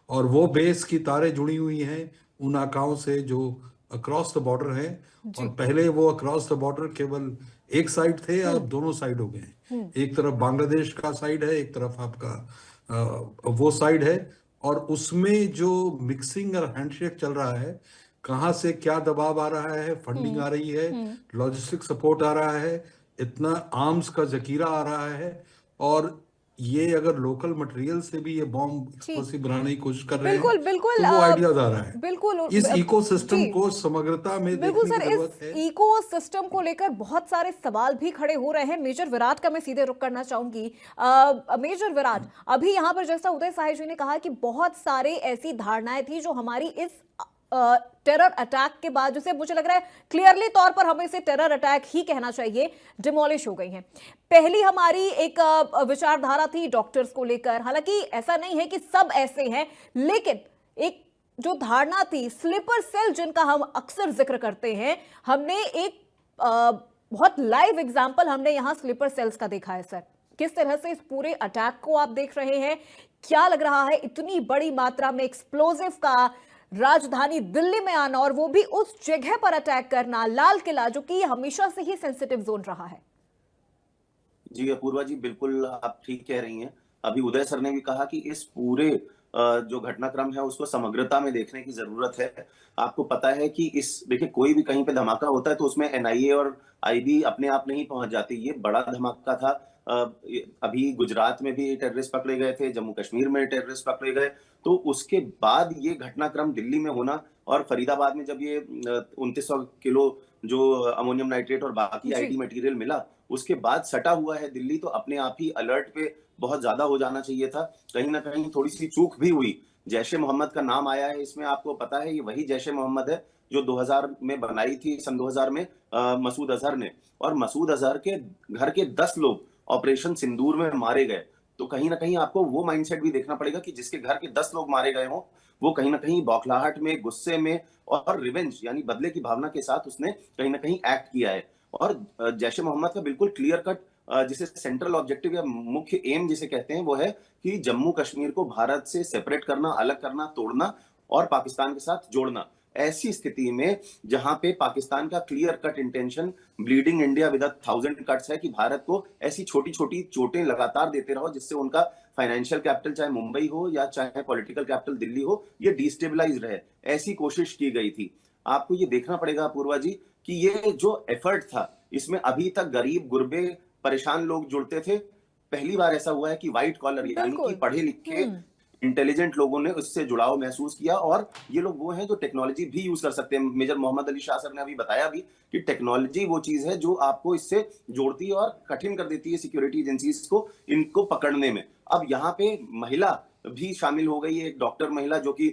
और वो बेस की तारें जुड़ी हुई हैं उन आकाओं से जो अक्रॉस द बॉर्डर है। और पहले वो अक्रॉस द बॉर्डर केवल एक साइड थे, अब दोनों साइड हो गए। एक तरफ बांग्लादेश का साइड है, एक तरफ आपका वो साइड है, और उसमें जो मिक्सिंग और हैंडशेक चल रहा है, कहाँ से क्या दबाव आ रहा है, फंडिंग आ रही है, लॉजिस्टिक सपोर्ट आ रहा है, इतना आर्म्स का जखीरा आ रहा है, और ये अगर लोकल मटेरियल से भी ये बॉम्ब एक्सप्लोसिव बनाने की कोशिश कर रहे हैं बिल्कुल तो वो आइडियाज आ रहा है। बिल्कुल इस इकोसिस्टम को समग्रता में बिल्कुल देखने सर, की जरूरत है। इस इकोसिस्टम को लेकर बहुत सारे सवाल भी खड़े हो रहे हैं। मेजर विराट का मैं सीधे रुख करना चाहूंगी। मेजर विराट, अभी यहाँ पर जैसा उदय साहे जी ने कहा कि बहुत सारे ऐसी धारणाएं थी जो हमारी इस टेरर अटैक के बाद, जिसे मुझे लग रहा है क्लियरली तौर पर हमें इसे टेरर अटैक ही कहना चाहिए, डिमोलिश हो गई हैं। पहली हमारी एक विचारधारा थी डॉक्टर्स को लेकर, हालांकि ऐसा नहीं है कि सब ऐसे हैं, लेकिन एक जो धारणा थी स्लीपर सेल जिनका हम अक्सर जिक्र करते हैं, हमने एक बहुत लाइव एग्जांपल हमने यहां स्लीपर सेल्स का देखा है। सर, किस तरह से इस पूरे अटैक को आप देख रहे हैं? क्या लग रहा है इतनी बड़ी मात्रा में एक्सप्लोजिव का राजधानी दिल्ली में आना, और वो भी उस जगह पर अटैक करना, लाल किला, जो कि हमेशा से ही सेंसिटिव जोन रहा है? जी अपूर्वा जी, बिल्कुल आप ठीक कह रही हैं। अभी उदय सर ने भी कहा कि इस पूरे जो घटनाक्रम है उसको समग्रता में देखने की जरूरत है। आपको पता है कि देखिए, कोई भी कहीं पे धमाका होता है तो उसमें एनआईए और आईबी अपने आप नहीं पहुंच जाती। ये बड़ा धमाका था अभी गुजरात में भी टेररिस्ट पकड़े गए थे, जम्मू कश्मीर में टेररिस्ट पकड़े गए, तो उसके बाद ये घटनाक्रम दिल्ली में होना और फरीदाबाद में जब ये 2900 किलो जो अमोनियम नाइट्रेट और बाकी आईटी मटेरियल मिला, उसके बाद सटा हुआ है दिल्ली, तो अपने आप ही अलर्ट पे बहुत ज्यादा हो जाना चाहिए था। कहीं ना कहीं थोड़ी सी चूक भी हुई। जैश ए मोहम्मद का नाम आया है इसमें, आपको पता है ये वही जैश ए मोहम्मद है जो 2000 में बनाई थी, सन 2000 में मसूद अजहर ने, और मसूद अजहर के घर के 10 लोग ऑपरेशन सिंदूर में मारे गए। तो कहीं ना कहीं आपको वो माइंडसेट भी देखना पड़ेगा कि जिसके घर के 10 लोग मारे गए हों, वो कहीं ना कहीं बौखलाहट में, गुस्से में और रिवेंज यानी बदले की भावना के साथ उसने कहीं ना कहीं एक्ट किया है। और जैश ए मोहम्मद का बिल्कुल क्लियर कट जिसे सेंट्रल ऑब्जेक्टिव या मुख्य एम जिसे कहते हैं वो है कि जम्मू कश्मीर को भारत से सेपरेट करना, अलग करना, तोड़ना और पाकिस्तान के साथ जोड़ना। ऐसी स्थिति में जहां पे पाकिस्तान का clear cut intention bleeding India with 1000 cuts है कि भारत को ऐसी छोटी छोटी चोटें लगातार देते रहो जिससे उनका फाइनेंशियल कैपिटल चाहे मुंबई हो या चाहे पॉलिटिकल कैपिटल दिल्ली हो, ये डिस्टेबलाइज रहे, ऐसी कोशिश की गई थी। आपको ये देखना पड़ेगा अपूर्वा जी कि ये जो एफर्ट था इसमें अभी तक गरीब गुरबे परेशान लोग जुड़ते थे। पहली बार ऐसा हुआ है कि व्हाइट कॉलर यानी कि पढ़े लिखे इंटेलिजेंट लोगों ने उससे जुड़ाव महसूस किया, और ये लोग वो हैं जो टेक्नोलॉजी भी यूज कर सकते हैं। मेजर मोहम्मद अली शाह सर ने अभी बताया भी कि टेक्नोलॉजी वो चीज है जो आपको इससे जोड़ती है और कठिन कर देती है सिक्योरिटी एजेंसीज को इनको पकड़ने में। अब यहाँ पे महिला भी शामिल हो गई है, एक डॉक्टर महिला जो कि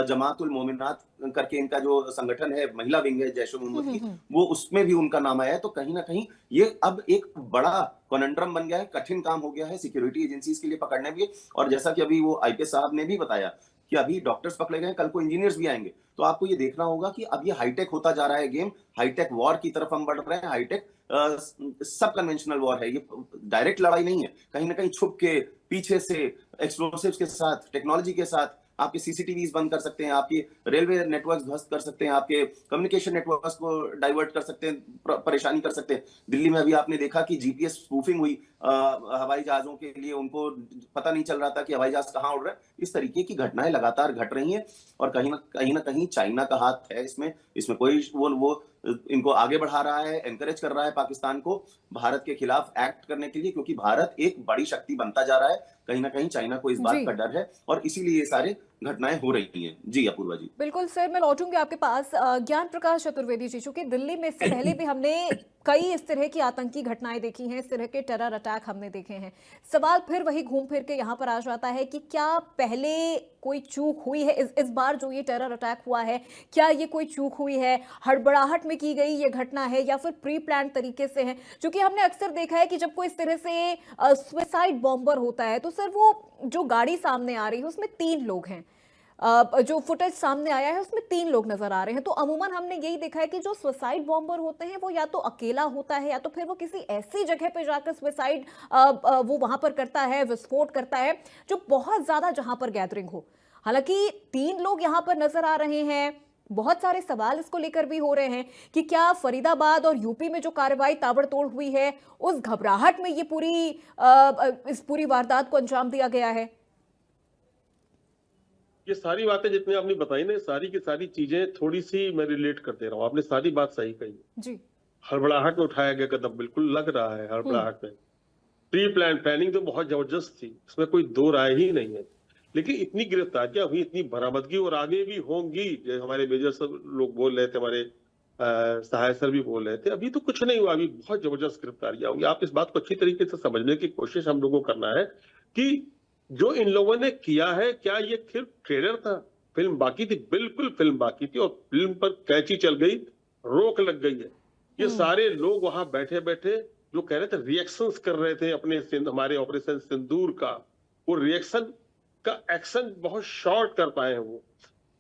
जमातुल मोमिनात करके इनका जो संगठन है, महिला विंग है जैश ए मोहम्मद की, वो उसमें भी उनका नाम आया है। तो कहीं ना कहीं ये अब एक बड़ा कॉन्ड्रम बन गया है, कठिन काम हो गया है सिक्योरिटी एजेंसीज के लिए पकड़ने भी। और जैसा कि अभी वो आईपीएस साहब ने भी बताया कि अभी डॉक्टर्स पकड़े गए, कल को इंजीनियर्स भी आएंगे। तो आपको ये देखना होगा कि अब ये हाईटेक होता जा रहा है गेम, हाईटेक वॉर की तरफ हम बढ़ रहे हैं। हाईटेक सब कन्वेंशनल वॉर है, ये डायरेक्ट लड़ाई नहीं है, कहीं ना कहीं छुप के पीछे से एक्सप्लोसिव्स के साथ, टेक्नोलॉजी के साथ आपके सीसीटीवीज बंद कर सकते हैं, आपकी रेलवे नेटवर्क ध्वस्त कर सकते हैं, आपके कम्युनिकेशन नेटवर्क्स को डाइवर्ट कर सकते हैं, परेशानी कर सकते हैं। दिल्ली में अभी आपने देखा कि जीपीएस स्पूफिंग हुई हवाई जहाजों के लिए, उनको पता नहीं चल रहा था कि हवाई जहाज कहाँ उड़ रहा है। इस तरीके की घटनाएं लगातार घट रही हैं और कहीं ना कहीं चाइना का हाथ है इसमें कोई वो इनको आगे बढ़ा रहा है, एनकरेज कर रहा है पाकिस्तान को भारत के खिलाफ एक्ट करने के लिए, क्योंकि भारत एक बड़ी शक्ति बनता जा रहा है। कहीं ना कहीं चाइना को इस बात का डर है और इसीलिए ये सारे घटनाएं हो रही हैं। जी अपूर्वा जी। बिल्कुल सर, मैं लौटूंगी आपके पास। ज्ञान प्रकाश चतुर्वेदी जी, चूंकि दिल्ली में इससे पहले भी हमने कई इस तरह की आतंकी घटनाएं देखी हैं, इस तरह के टेरर अटैक हमने देखे हैं। सवाल फिर वही घूम फिर के यहाँ पर आ जाता है कि क्या पहले कोई चूक हुई है? इस बार जो ये टेरर अटैक हुआ है, क्या ये कोई चूक हुई है, हड़बड़ाहट में की गई ये घटना है, या फिर प्री प्लान तरीके से है? क्योंकि हमने अक्सर देखा है कि जब कोई इस तरह से सुसाइड बॉम्बर होता है तो सर वो जो गाड़ी सामने आ रही है उसमें 3 लोग हैं, जो फुटेज सामने आया है उसमें 3 लोग नजर आ रहे हैं। तो अमूमन हमने यही देखा है कि जो सुसाइड बॉम्बर होते हैं वो या तो अकेला होता है या तो फिर वो किसी ऐसी जगह पे जाकर सुसाइड वो वहां पर करता है, विस्फोट करता है जो बहुत ज्यादा जहां पर गैदरिंग हो। हालांकि 3 लोग यहां पर नजर आ रहे हैं, बहुत सारे सवाल इसको लेकर भी हो रहे हैं कि क्या फरीदाबाद और यूपी में जो कार्रवाई ताबड़तोड़ हुई है उस घबराहट में ये इस पूरी वारदात को अंजाम दिया गया है? ये सारी बातें जितनी आपने बताई ना, सारी की सारी चीजें थोड़ी सी मैं रिलेट करते रहा हूँ। आपने सारी बात सही कही जी। हड़बड़ाहट में उठाया गया कदम बिल्कुल लग रहा है, हड़बड़ाहट में। प्री प्लानिंग तो बहुत जबरदस्त थी, इसमें कोई दो राय ही नहीं है। लेकिन इतनी गिरफ्तारियां हुई, इतनी बरामदगी और आगे भी होंगी, हमारे मेजर सब लोग बोल रहे थे, हमारे सहायक सर भी बोल रहे थे, अभी तो कुछ नहीं हुआ, अभी बहुत जबरदस्त गिरफ्तारियां होंगी। आप इस बात को अच्छी तरीके से समझने की कोशिश हम लोगों को करना है कि जो इन लोगों ने किया है, क्या ये सिर्फ ट्रेलर था? फिल्म बाकी थी, बिल्कुल फिल्म बाकी थी, और फिल्म पर कैंची चल गई, रोक लग गई है। ये सारे लोग वहां बैठे बैठे जो कह रहे थे, रिएक्शंस कर रहे थे अपने हमारे ऑपरेशन सिंदूर का, वो रिएक्शन का एक्शन बहुत शॉर्ट कर पाए हैं वो।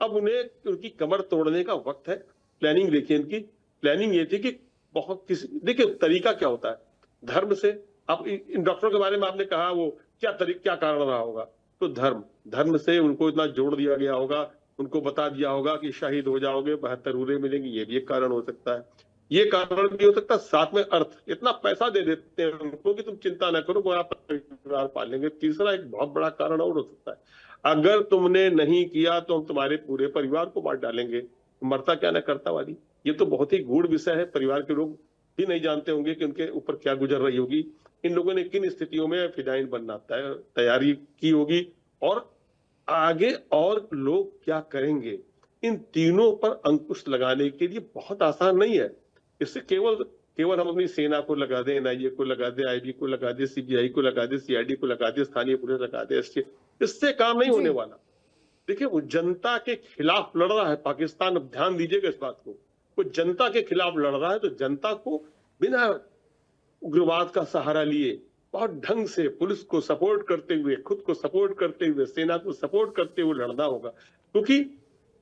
अब उन्हें उनकी कमर तोड़ने का वक्त है। प्लानिंग देखिए, इनकी प्लानिंग ये थी कि बहुत देखिए तरीका क्या होता है धर्म से। अब इन डॉक्टरों के बारे में आपने कहा वो क्या कारण रहा होगा, तो धर्म से उनको इतना जोड़ दिया गया होगा, उनको बता दिया होगा कि शहीद हो जाओगे, 72 उरे मिलेंगे, ये भी एक कारण हो सकता है। ये कारण भी हो सकता है, साथ में अर्थ, इतना पैसा दे देते हैं उनको कि तुम चिंता न करो, वो आप परिवार पालेंगे। तीसरा एक बहुत बड़ा कारण और हो सकता है, अगर तुमने नहीं किया तो हम तुम्हारे पूरे परिवार को मार डालेंगे, मरता क्या न करता वाली। ये तो बहुत ही गूढ़ विषय है, परिवार के लोग भी नहीं जानते होंगे कि उनके ऊपर क्या गुजर रही होगी, इन लोगों ने किन स्थितियों में फिदाइन बनना तैयारी की होगी और आगे और लोग क्या करेंगे। इन तीनों पर अंकुश लगाने के लिए बहुत आसान नहीं है। इससे केवल हम अपनी सेना को लगा दें, एनआईए को लगा दें, आईबी को लगा दें, सीबीआई को लगा दें, सीआईडी को लगा दें, स्थानीय पुलिस लगा दें, इससे काम नहीं होने वाला। देखिए, वो जनता के खिलाफ लड़ रहा है पाकिस्तान। अब ध्यान दीजिएगा इस बात को, वो जनता के खिलाफ लड़ रहा है, तो जनता को बिना उग्रवाद का सहारा लिए बहुत ढंग से पुलिस को सपोर्ट करते हुए, खुद को सपोर्ट करते हुए, सेना को सपोर्ट करते हुए लड़ना होगा। क्योंकि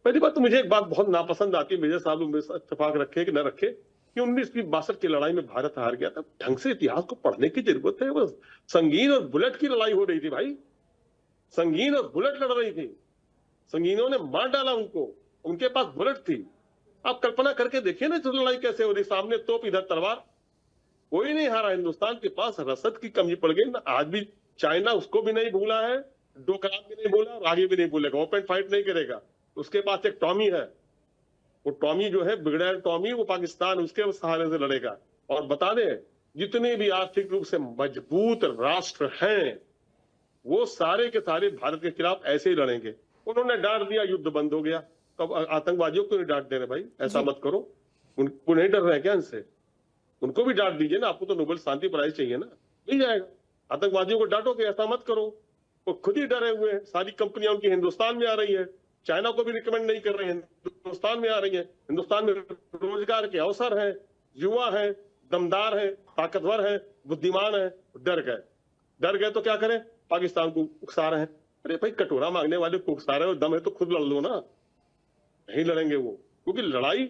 पहली बात तो मुझे एक बात बहुत नापसंद आती है, मेजर साहब मेरे साथ इत्तेफाक रखे कि न रखे, कि 1962 की लड़ाई में भारत हार गया था। ढंग से इतिहास को पढ़ने की जरूरत है। बस संगीन और बुलेट की लड़ाई हो रही थी भाई, संगीन और बुलेट लड़ रही थी। संगीनों ने मार डाला उनको, उनके पास बुलेट थी। आप कल्पना करके देखिए ना, लड़ाई कैसे हो रही, सामने तोप इधर तलवार। कोई नहीं हारा। हिंदुस्तान के पास रसद की कमी पड़ गई ना। आज भी चाइना उसको भी नहीं भूला है, डोकलाम भी नहीं भूला और आगे भी नहीं भूलेगा। ओपन फाइट नहीं करेगा। उसके पास एक टॉमी है, वो टॉमी जो है बिगड़ा टॉमी, वो पाकिस्तान उसके सहारे से लड़ेगा। और बता दें, जितने भी आर्थिक रूप से मजबूत राष्ट्र हैं, वो सारे के सारे भारत के खिलाफ ऐसे ही लड़ेंगे। उन्होंने डांट दिया, युद्ध बंद हो गया। तो आतंकवादियों को नहीं डांट दे रहे भाई, ऐसा मत करो। उनको नहीं डर रहे हैं क्या इनसे? उनको भी डांट दीजिए ना। आपको तो नोबेल शांति प्राइज चाहिए ना, मिल जाएगा। आतंकवादियों को डांटो कि ऐसा मत करो। वो खुद ही डरे हुए हैं। सारी कंपनियां उनकी हिंदुस्तान में आ रही है, चाइना को भी रिकमेंड नहीं कर रही है, हिंदुस्तान में आ रही है। हिंदुस्तान में रोजगार के अवसर हैं, युवा हैं, दमदार हैं, ताकतवर हैं, बुद्धिमान हैं। डर गए तो क्या करें? पाकिस्तान को उकसा रहे हैं। अरे भाई, कटोरा मांगने वाले को उकसा रहे हो, दम है तो खुद लड़ लो ना। नहीं लड़ेंगे वो, क्योंकि लड़ाई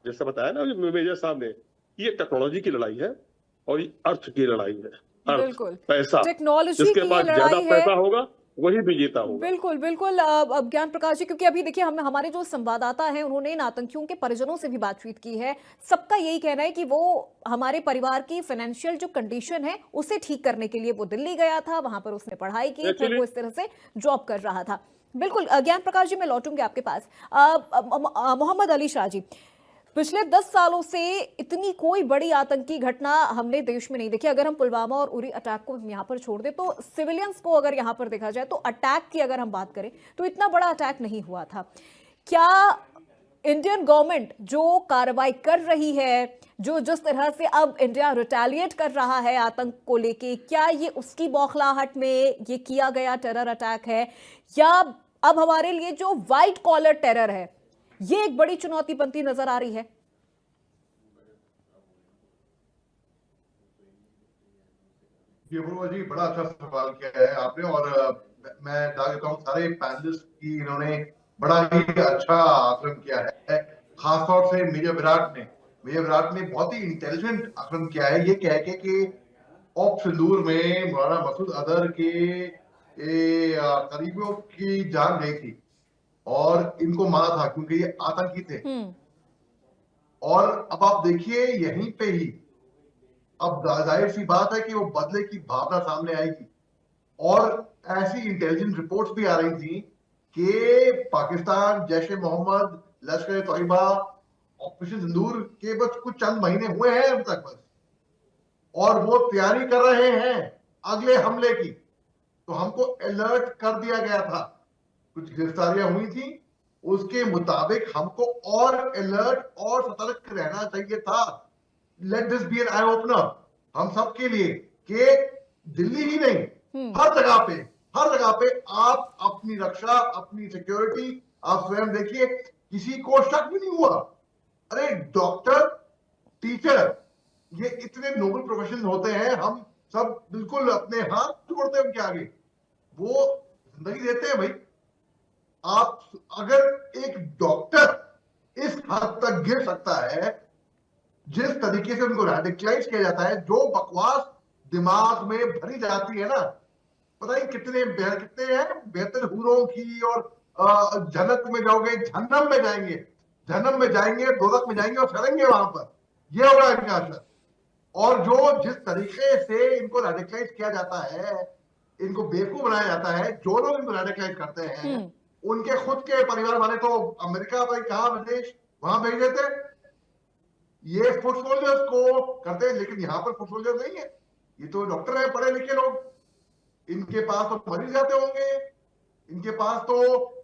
जैसे बताया ना मेजर साहब ने, ये टेक्नोलॉजी की लड़ाई है और ये अर्थ की लड़ाई है। बिल्कुल, पैसा, टेक्नोलॉजी जिसके की पास ज्यादा पैसा होगा वही विजेता होगा। बिल्कुल बिल्कुल। अब ज्ञान प्रकाश जी, क्योंकि अभी देखिए हमारे जो संवाददाता हैं उन्होंने इन आतंकियों के परिजनों से भी बातचीत की है। सबका यही कहना है कि वो हमारे परिवार की फाइनेंशियल जो कंडीशन है उसे ठीक करने के लिए वो दिल्ली गया था, वहां पर उसने पढ़ाई की, फिर वो इस तरह से जॉब कर रहा था। बिल्कुल ज्ञान प्रकाश जी, मैं लौटूंगी आपके पास। मोहम्मद अली शाह जी, पिछले 10 सालों से इतनी कोई बड़ी आतंकी घटना हमने देश में नहीं देखी। अगर हम पुलवामा और उरी अटैक को यहाँ पर छोड़ दें तो सिविलियंस को अगर यहाँ पर देखा जाए तो अटैक की अगर हम बात करें तो इतना बड़ा अटैक नहीं हुआ था। क्या इंडियन गवर्नमेंट जो कार्रवाई कर रही है, जो जिस तरह से अब इंडिया रिटेलिएट कर रहा है आतंक को लेके, क्या ये उसकी बौखलाहट में ये किया गया टेरर अटैक है, या अब हमारे लिए जो व्हाइट कॉलर टेरर है ये एक बड़ी चुनौती बनती नजर आ रही है? जी अपूर्वा जी, बड़ा अच्छा सवाल किया है आपने। और मैं दावा देता हूँ सारे पैनलिस्ट की इन्होंने बड़ा ही अच्छा आकलन किया है। खासतौर से मेजर विराट ने बहुत ही इंटेलिजेंट आकलन किया है, ये कह के कि ऑपरेशन सिंदूर में मौलाना मसूद अजहर के करीबियों की जान गई थी और इनको मारा था क्योंकि ये आतंकी थे। और अब आप देखिए यहीं पे ही अब जाहिर सी बात है कि वो बदले की भावना सामने आएगी। और ऐसी इंटेलिजेंस रिपोर्ट्स भी आ रही थी कि पाकिस्तान, जैश ए मोहम्मद, लश्कर ए तोयबा ऑपरेशन सिंदूर के बस कुछ चंद महीने हुए हैं अब तक बस, और वो तैयारी कर रहे हैं अगले हमले की। तो हमको अलर्ट कर दिया गया था, कुछ गिरफ्तारियां हुई थी, उसके मुताबिक हमको और अलर्ट और सतर्क रहना चाहिए था। Let this be an eye opener हम सब के लिए कि दिल्ली ही नहीं, हर जगह पे आप अपनी रक्षा, अपनी सिक्योरिटी आप स्वयं देखिए। किसी को शक भी नहीं हुआ। अरे डॉक्टर, टीचर, ये इतने नोबल प्रोफेशन होते हैं, हम सब बिल्कुल अपने हाथ जोड़ते हैं उनके आगे, वो जिंदगी देते हैं भाई। आप अगर एक डॉक्टर इस हद तक गिर सकता है, जिस तरीके से उनको रेडिकलाइज किया जाता है, जो बकवास दिमाग में भरी जाती है ना, पता नहीं कितने हैं बेहतर हूरों की, और जन्नत में जाओगे, जहन्नम में जाएंगे, दोजख में जाएंगे और सड़ेंगे वहां पर। ये होगा इनका असर। और जो जिस तरीके से इनको रेडिकलाइज किया जाता है, इनको बेवकूफ बनाया जाता है, जो लोग इनको रेडिकलाइज करते हैं उनके खुद के परिवार वाले तो अमेरिका भाई कहा विदेश वहां भेज देते। ये फुट सोल्जर्स को करते हैं, लेकिन यहाँ पर फुट सोल्जर्स नहीं है, ये तो डॉक्टर है, पढ़े लिखे लोग, इनके पास तो मरीज जाते होंगे, इनके पास तो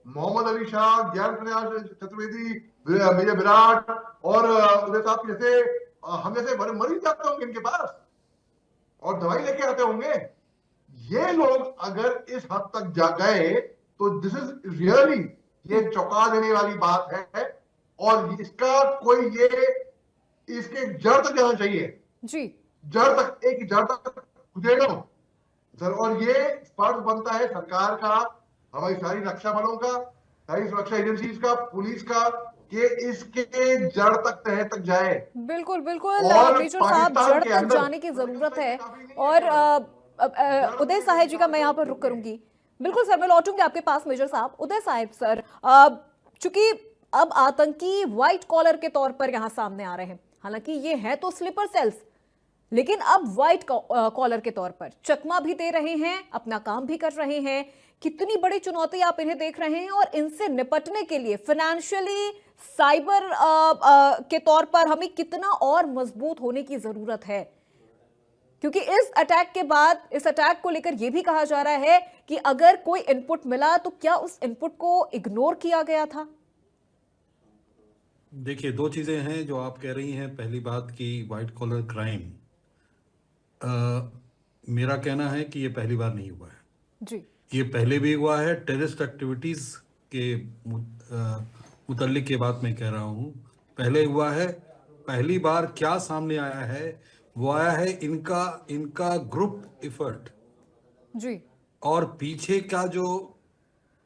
मोहम्मद अली शाह, ज्ञान प्रकाश चतुर्वेदी, मेजर विराट और उदय साहब जैसे हम जैसे बड़े मरीज जाते होंगे इनके पास और दवाई लेके आते होंगे। ये लोग अगर इस हद तक जा गए तो दिस इज रियली, ये चौंका देने वाली बात है और इसका कोई ये इसके जड़ तक जाना चाहिए जी, जड़ तक, एक जड़ तक खुदेगा सर। और ये फर्ज बनता है सरकार का, हमारी सारी रक्षा बलों का, सारी सुरक्षा एजेंसीज का, पुलिस का, कि इसके जड़ तक, तह तक जाए। बिल्कुल बिल्कुल और मेजर साहब, पाकिस्तान जड़ के तक अंदर जाने की जरूरत है। और उदय साहिब जी का मैं यहाँ पर रुक करूंगी। बिल्कुल सर, मैं लौटूंगी आपके पास मेजर साहब। उदय साहिब सर, चूंकि अब आतंकी व्हाइट कॉलर के तौर पर यहाँ सामने आ रहे हैं, हालांकि ये है तो स्लीपर सेल्स, लेकिन अब व्हाइट कॉलर के तौर पर चकमा भी दे रहे हैं, अपना काम भी कर रहे हैं। कितनी बड़ी चुनौती आप इन्हें देख रहे हैं और इनसे निपटने के लिए फाइनेंशियली, साइबर के तौर पर हमें कितना और मजबूत होने की जरूरत है? क्योंकि इस अटैक के बाद, इस अटैक को लेकर यह भी कहा जा रहा है कि अगर कोई इनपुट मिला तो क्या उस इनपुट को इग्नोर किया गया था? देखिए, दो चीजें हैं जो आप कह रही हैं। पहली बात कि व्हाइट कॉलर क्राइम, मेरा कहना है कि ये पहली बार नहीं हुआ है जी, ये पहले भी हुआ है। टेररिस्ट एक्टिविटीज के मुतल्लिक के बात मैं कह रहा हूँ, पहले हुआ है। पहली बार क्या सामने आया है, वो आया है इनका ग्रुप एफर्ट जी, और पीछे का जो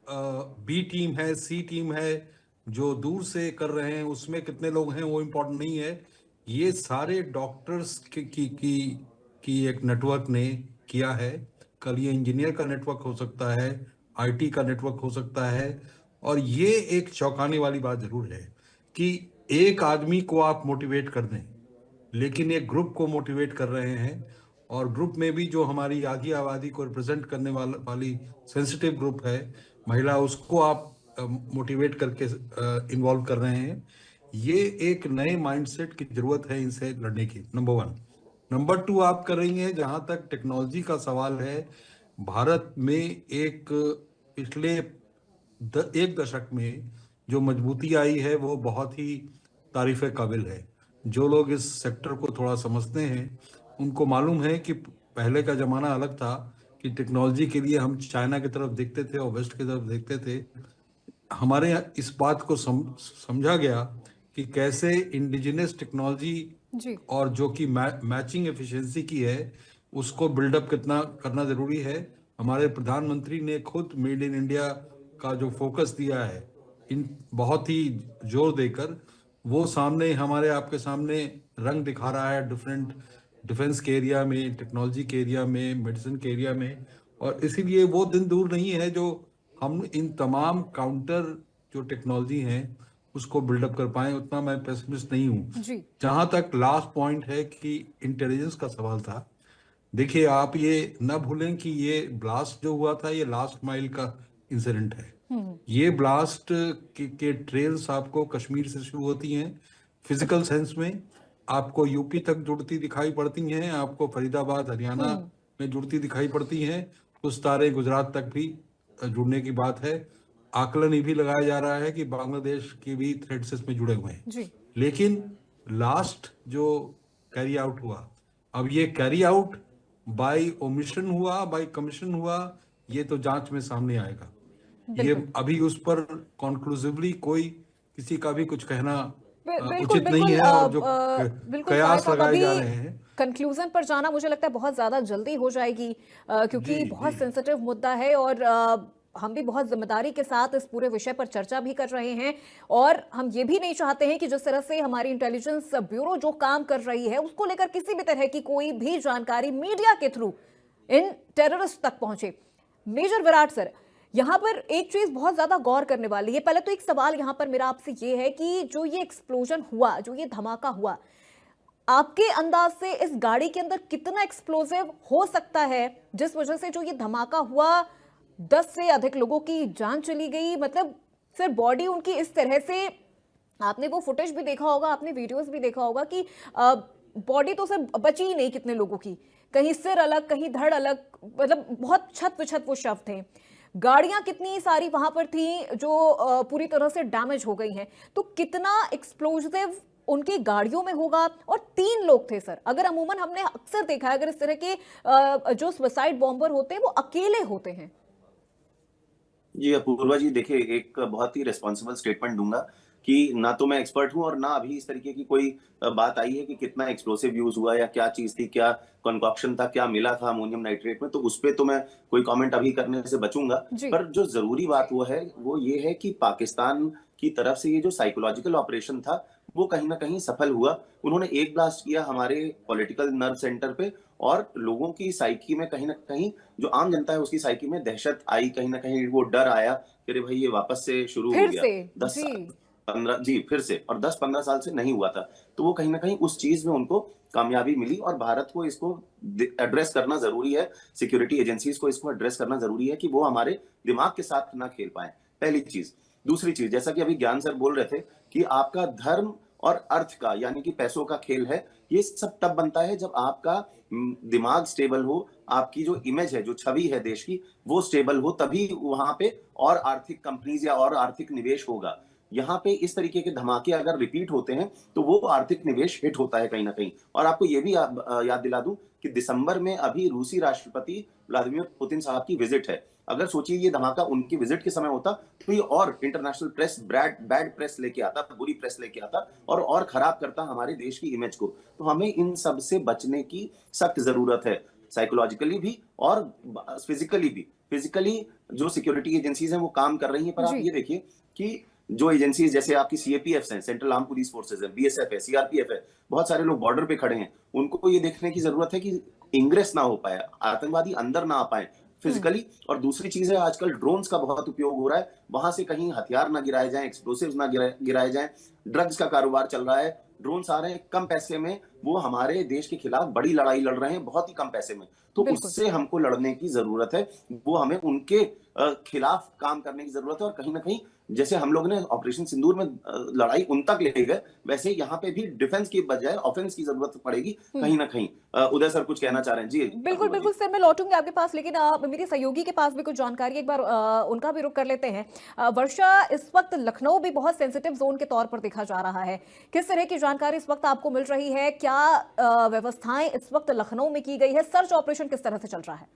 बी टीम है, सी टीम है, जो दूर से कर रहे हैं, उसमें कितने लोग हैं वो इम्पोर्टेंट नहीं है। ये सारे डॉक्टर्स की एक नेटवर्क ने किया है। कल ये इंजीनियर का नेटवर्क हो सकता है, आईटी का नेटवर्क हो सकता है। और ये एक चौंकाने वाली बात जरूर है कि एक आदमी को आप मोटिवेट कर दें, लेकिन एक ग्रुप को मोटिवेट कर रहे हैं। और ग्रुप में भी जो हमारी आधी आबादी को रिप्रेजेंट करने वाली सेंसिटिव ग्रुप है, महिला, उसको आप मोटिवेट करके इन्वॉल्व कर रहे हैं। ये एक नए माइंडसेट की जरूरत है इनसे लड़ने की, नंबर 1। नंबर 2, आप कर रही हैं, जहां तक टेक्नोलॉजी का सवाल है, भारत में एक पिछले एक दशक में जो मजबूती आई है वो बहुत ही तारीफ़े काबिल है। जो लोग इस सेक्टर को थोड़ा समझते हैं उनको मालूम है कि पहले का ज़माना अलग था कि टेक्नोलॉजी के लिए हम चाइना की तरफ देखते थे और वेस्ट की तरफ देखते थे। हमारे यहाँ इस बात को समझा गया कि कैसे इंडिजिनस टेक्नोलॉजी और जो कि मैचिंग एफिशिएंसी की है, उसको बिल्डअप कितना करना ज़रूरी है। हमारे प्रधानमंत्री ने खुद मेड इन इंडिया का जो फोकस दिया है, इन बहुत ही जोर देकर, वो सामने हमारे आपके सामने रंग दिखा रहा है डिफरेंट डिफेंस के एरिया में, टेक्नोलॉजी के एरिया में, मेडिसिन के एरिया में। और इसीलिए वो दिन दूर नहीं है जो हम इन तमाम काउंटर जो टेक्नोलॉजी हैं उसको बिल्डअप कर पाए। उतना मैं पेसिमिस्ट नहीं हूँ। जहां तक लास्ट पॉइंट है कि इंटेलिजेंस का सवाल था, देखिए आप ये न भूलें कि ये ब्लास्ट जो हुआ था ये लास्ट माइल का इंसिडेंट है। ये ब्लास्ट के ट्रेल्स आपको कश्मीर से शुरू होती हैं, फिजिकल सेंस में आपको यूपी तक जुड़ती दिखाई पड़ती हैं, आपको फरीदाबाद हरियाणा में जुड़ती दिखाई पड़ती हैं, कुछ तारे गुजरात तक भी जुड़ने की बात है। आकलन ये भी लगाया जा रहा है कि बांग्लादेश की भी थ्रेड्स इसमें जुड़े हुए हैं। लेकिन लास्ट जो कैरी आउट हुआ, अब ये कैरी आउट बाय ओमिशन हुआ, बाय कमीशन हुआ, ये तो जांच में सामने आएगा। ये अभी उस पर कॉन्क्लूसिवली कोई किसी का भी कुछ कहना उचित नहीं है। और जो कयास लगाए जा रहे हैं, कंक्लूजन पर जाना मुझे लगता है बहुत ज्यादा जल्दी हो जाएगी, क्योंकि बहुत सेंसिटिव मुद्दा है और हम भी बहुत जिम्मेदारी के साथ इस पूरे विषय पर चर्चा भी कर रहे हैं। और हम ये भी नहीं चाहते हैं कि जिस तरह से हमारी इंटेलिजेंस ब्यूरो जो काम कर रही है उसको लेकर किसी भी तरह की कोई भी जानकारी मीडिया के थ्रू इन टेररिस्ट तक पहुंचे। मेजर विराट सर, यहाँ पर एक चीज बहुत ज्यादा गौर करने वाली है। पहले तो एक सवाल यहाँ पर मेरा आपसे ये है कि जो ये एक्सप्लोजन हुआ, जो ये धमाका हुआ, आपके अंदाज से इस गाड़ी के अंदर कितना एक्सप्लोजिव हो सकता है जिस वजह से जो ये धमाका हुआ 10 से अधिक लोगों की जान चली गई? मतलब फिर बॉडी उनकी इस तरह से आपने वो फुटेज भी देखा होगा, आपने वीडियोस भी देखा होगा कि बॉडी तो सिर्फ बची ही नहीं कितने लोगों की, कहीं सिर अलग, कहीं धड़ अलग, मतलब बहुत छत वो शव थे। गाड़ियां कितनी सारी वहां पर थी जो पूरी तरह से डैमेज हो गई हैं। तो कितना एक्सप्लोजिव उनकी गाड़ियों में होगा। और 3 लोग थे सर। अगर अमूमन हमने अक्सर देखा है, अगर इस तरह के जो सुसाइड बॉम्बर होते हैं वो अकेले होते हैं। जी अपूर्वा जी, देखिए एक बहुत ही रिस्पॉन्सिबल स्टेटमेंट दूंगा कि ना तो मैं एक्सपर्ट हूं और ना अभी इस तरीके की कोई बात आई है कि कितना एक्सप्लोसिव यूज हुआ या क्या चीज थी, क्या कंकॉक्शन था, क्या मिला था अमोनियम नाइट्रेट में, तो उस पे तो मैं कोई कमेंट अभी करने से बचूंगा। पर जो जरूरी बात वो ये है कि पाकिस्तान की तरफ से ये जो साइकोलॉजिकल ऑपरेशन था वो कहीं ना कहीं सफल हुआ। उन्होंने एक ब्लास्ट किया हमारे पॉलिटिकल नर्व सेंटर पे और लोगों की साइकी में कहीं ना कहीं, जो आम जनता है उसकी साइकी में दहशत आई, कहीं ना कहीं वो डर आया कि अरे भाई ये वापस से शुरू हो गया। 10-15 जी फिर से, और 10-15 साल से नहीं हुआ था। तो वो कहीं ना कहीं उस चीज में उनको कामयाबी मिली और भारत को इसको एड्रेस करना जरूरी है, सिक्योरिटी एजेंसीज को इसको एड्रेस करना जरूरी है कि वो हमारे दिमाग के साथ ना खेल पाए, पहली चीज। दूसरी चीज, जैसा कि अभी ज्ञान सर बोल रहे थे कि आपका धर्म और अर्थ का यानी कि पैसों का खेल है, ये सब तब बनता है जब आपका दिमाग स्टेबल हो, आपकी जो इमेज है, जो छवि है देश की, वो स्टेबल हो, तभी वहां पे और आर्थिक कंपनीज या और आर्थिक निवेश होगा। यहाँ पे इस तरीके के धमाके अगर रिपीट होते हैं तो वो आर्थिक निवेश हिट होता है कहीं ना कहीं। और आपको ये भी याद दिला दूं कि दिसंबर में अभी रूसी राष्ट्रपति व्लादिमीर पुतिन साहब की विजिट है। अगर सोचिए ये धमाका उनकी विजिट के समय होता तो ये और इंटरनेशनल प्रेस बैड प्रेस लेके आता, बुरी प्रेस लेके आता और खराब करता हमारे देश की इमेज को। तो हमें इन सब से बचने की सख्त जरूरत है, साइकोलॉजिकली भी और फिजिकली भी। फिजिकली जो सिक्योरिटी एजेंसीज हैं वो काम कर रही हैं, पर आप ये देखिए कि जो एजेंसीज जैसे आपकी सीएपीएफ हैं, सेंट्रल आर्म पुलिस फोर्सेज है, बीएसएफ है, सीआरपीएफ है, बहुत सारे लोग बॉर्डर पे खड़े हैं, उनको ये देखने की जरूरत है कि इंग्रेस ना हो पाए, आतंकवादी अंदर ना आ पाए फिजिकली। और दूसरी चीज है, आजकल ड्रोन्स का बहुत उपयोग हो रहा है, वहां से कहीं हथियार ना गिराए जाएं, एक्सप्लोसिव्स ना गिराए जाएं। ड्रग्स का कारोबार चल रहा है, ड्रोन्स आ रहे हैं कम पैसे में, वो हमारे देश के खिलाफ बड़ी लड़ाई लड़ रहे हैं बहुत ही कम पैसे में। तो उससे हमको लड़ने की जरूरत है, वो हमें उनके खिलाफ काम करने की जरूरत है। और कहीं ना कहीं जैसे हम लोग ने ऑपरेशन सिंदूर में लड़ाई उन तक ले गए, वैसे यहाँ पे भी डिफेंस की बजाय ऑफेंस की जरूरत पड़ेगी कहीं ना कहीं। उदय सर कुछ कहना चाह रहे हैं? जी बिल्कुल सर, मैं लौटूंगी आपके पास, लेकिन मेरी सहयोगी के पास भी कुछ जानकारी, एक बार उनका भी रुख कर लेते हैं। वर्षा, इस वक्त लखनऊ भी बहुत सेंसिटिव जोन के तौर पर देखा जा रहा है, किस तरह की जानकारी इस वक्त आपको मिल रही है? क्या व्यवस्थाएं इस वक्त लखनऊ में की गई है? सर्च ऑपरेशन किस तरह से चल रहा है?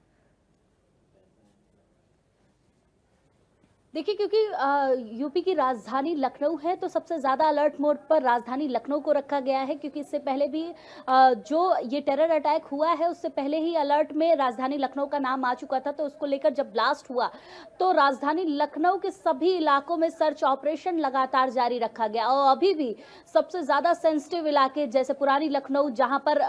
देखिए, क्योंकि यूपी की राजधानी लखनऊ है तो सबसे ज़्यादा अलर्ट मोड पर राजधानी लखनऊ को रखा गया है, क्योंकि इससे पहले भी जो ये टेरर अटैक हुआ है उससे पहले ही अलर्ट में राजधानी लखनऊ का नाम आ चुका था। तो उसको लेकर जब ब्लास्ट हुआ तो राजधानी लखनऊ के सभी इलाकों में सर्च ऑपरेशन लगातार जारी रखा गया। और अभी भी सबसे ज़्यादा सेंसिटिव इलाके जैसे पुरानी लखनऊ, जहाँ पर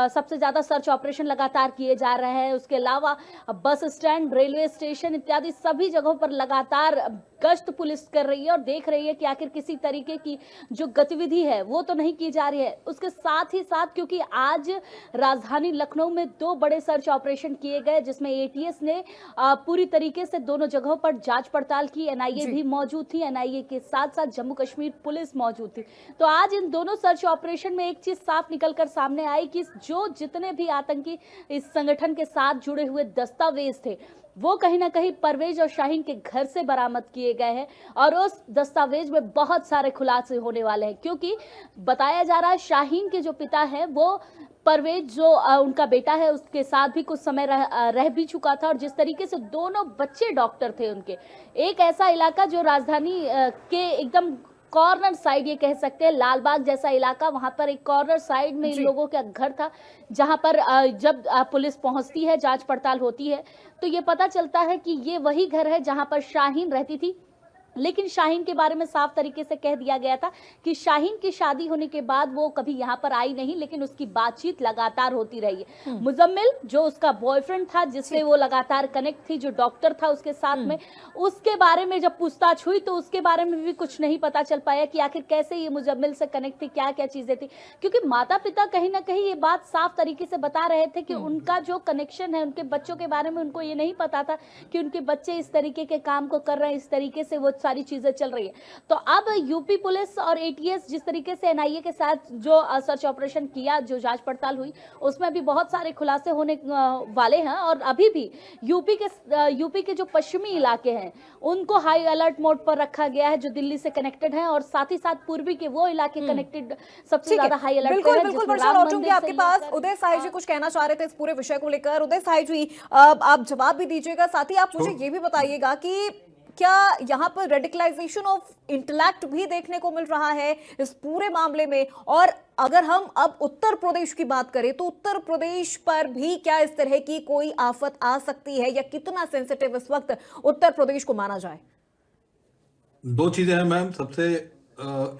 सबसे ज़्यादा सर्च ऑपरेशन लगातार किए जा रहे हैं, उसके अलावा बस स्टैंड, रेलवे स्टेशन इत्यादि सभी जगहों पर लगातार गश्त पुलिस कर रही है और देख रही है कि आखिर किसी तरीके की जो गतिविधि है वो तो नहीं की जा रही है। उसके साथ ही साथ क्योंकि आज राजधानी लखनऊ में 2 बड़े सर्च ऑपरेशन किए गए, जिसमें एटीएस ने पूरी तरीके से दोनों जगहों पर जांच पड़ताल की। एनआईए भी मौजूद थी, एनआईए के साथ साथ जम्मू कश्मीर पुलिस मौजूद थी। तो आज इन दोनों सर्च ऑपरेशन में एक चीज साफ निकल कर सामने आई कि जो जितने भी आतंकी इस संगठन के साथ जुड़े हुए दस्तावेज थे वो कहीं ना कहीं परवेज और शाहीन के घर से बरामद किए गए हैं। और उस दस्तावेज में बहुत सारे खुलासे होने वाले हैं, क्योंकि बताया जा रहा है शाहीन के जो पिता हैं वो परवेज जो उनका बेटा है उसके साथ भी कुछ समय रह भी चुका था। और जिस तरीके से दोनों बच्चे डॉक्टर थे उनके, एक ऐसा इलाका जो राजधानी के एकदम कॉर्नर साइड ये कह सकते हैं, लालबाग जैसा इलाका, वहां पर एक कॉर्नर साइड में इन लोगों का घर था, जहां पर जब पुलिस पहुंचती है, जांच पड़ताल होती है, तो ये पता चलता है कि ये वही घर है जहां पर शाहीन रहती थी। लेकिन शाहीन के बारे में साफ तरीके से कह दिया गया था कि शाहीन की शादी होने के बाद वो कभी यहाँ पर आई नहीं, लेकिन उसकी बातचीत लगातार होती रही है। मुजम्मिल जो उसका बॉयफ्रेंड था, जिससे वो लगातार कनेक्ट थी, जो डॉक्टर था उसके साथ में, उसके बारे में जब पूछताछ हुई तो उसके बारे में भी कुछ नहीं पता चल पाया कि आखिर कैसे ये मुजम्मिल से कनेक्ट थी, क्या क्या चीजें थी। क्योंकि माता पिता कहीं ना कहीं ये बात साफ तरीके से बता रहे थे कि उनका जो कनेक्शन है उनके बच्चों के बारे में, उनको ये नहीं पता था कि उनके बच्चे इस तरीके के काम को कर रहे हैं, इस तरीके से वो सारी चीजें चल रही है। तो अब यूपी पुलिस और एटीएस जिस तरीके से एनआईए के साथ जो सर्च ऑपरेशन किया, जो जांच पड़ताल हुई, उसमें भी बहुत सारे खुलासे होने वाले हैं। और अभी भी यूपी के जो पश्चिमी इलाके हैं उनको हाई अलर्ट मोड पर रखा गया है, जो दिल्ली से कनेक्टेड है, और साथ ही साथ पूर्वी के वो इलाके कनेक्टेड सबसे ज्यादा हाई अलर्ट बिल्कुल पे है। बिल्कुल जिसमें वर्षा, राम लौटूंगी मंदिर आपके से पास। लेकर- उदय साई जी कुछ कहना चाह रहे थे इस पूरे विषय को लेकर। उदय साई जी, आप जवाब भी दीजिएगा, साथ ही आप मुझे ये भी बताइएगा कि क्या यहाँ पर रेडिकलाइजेशन ऑफ इंटेलेक्ट भी देखने को मिल रहा है इस पूरे मामले में? और अगर हम अब उत्तर प्रदेश की बात करें तो उत्तर प्रदेश पर भी क्या इस तरह की कोई आफत आ सकती है, या कितना सेंसिटिव इस वक्त उत्तर प्रदेश को माना जाए? दो चीजें हैं मैम। सबसे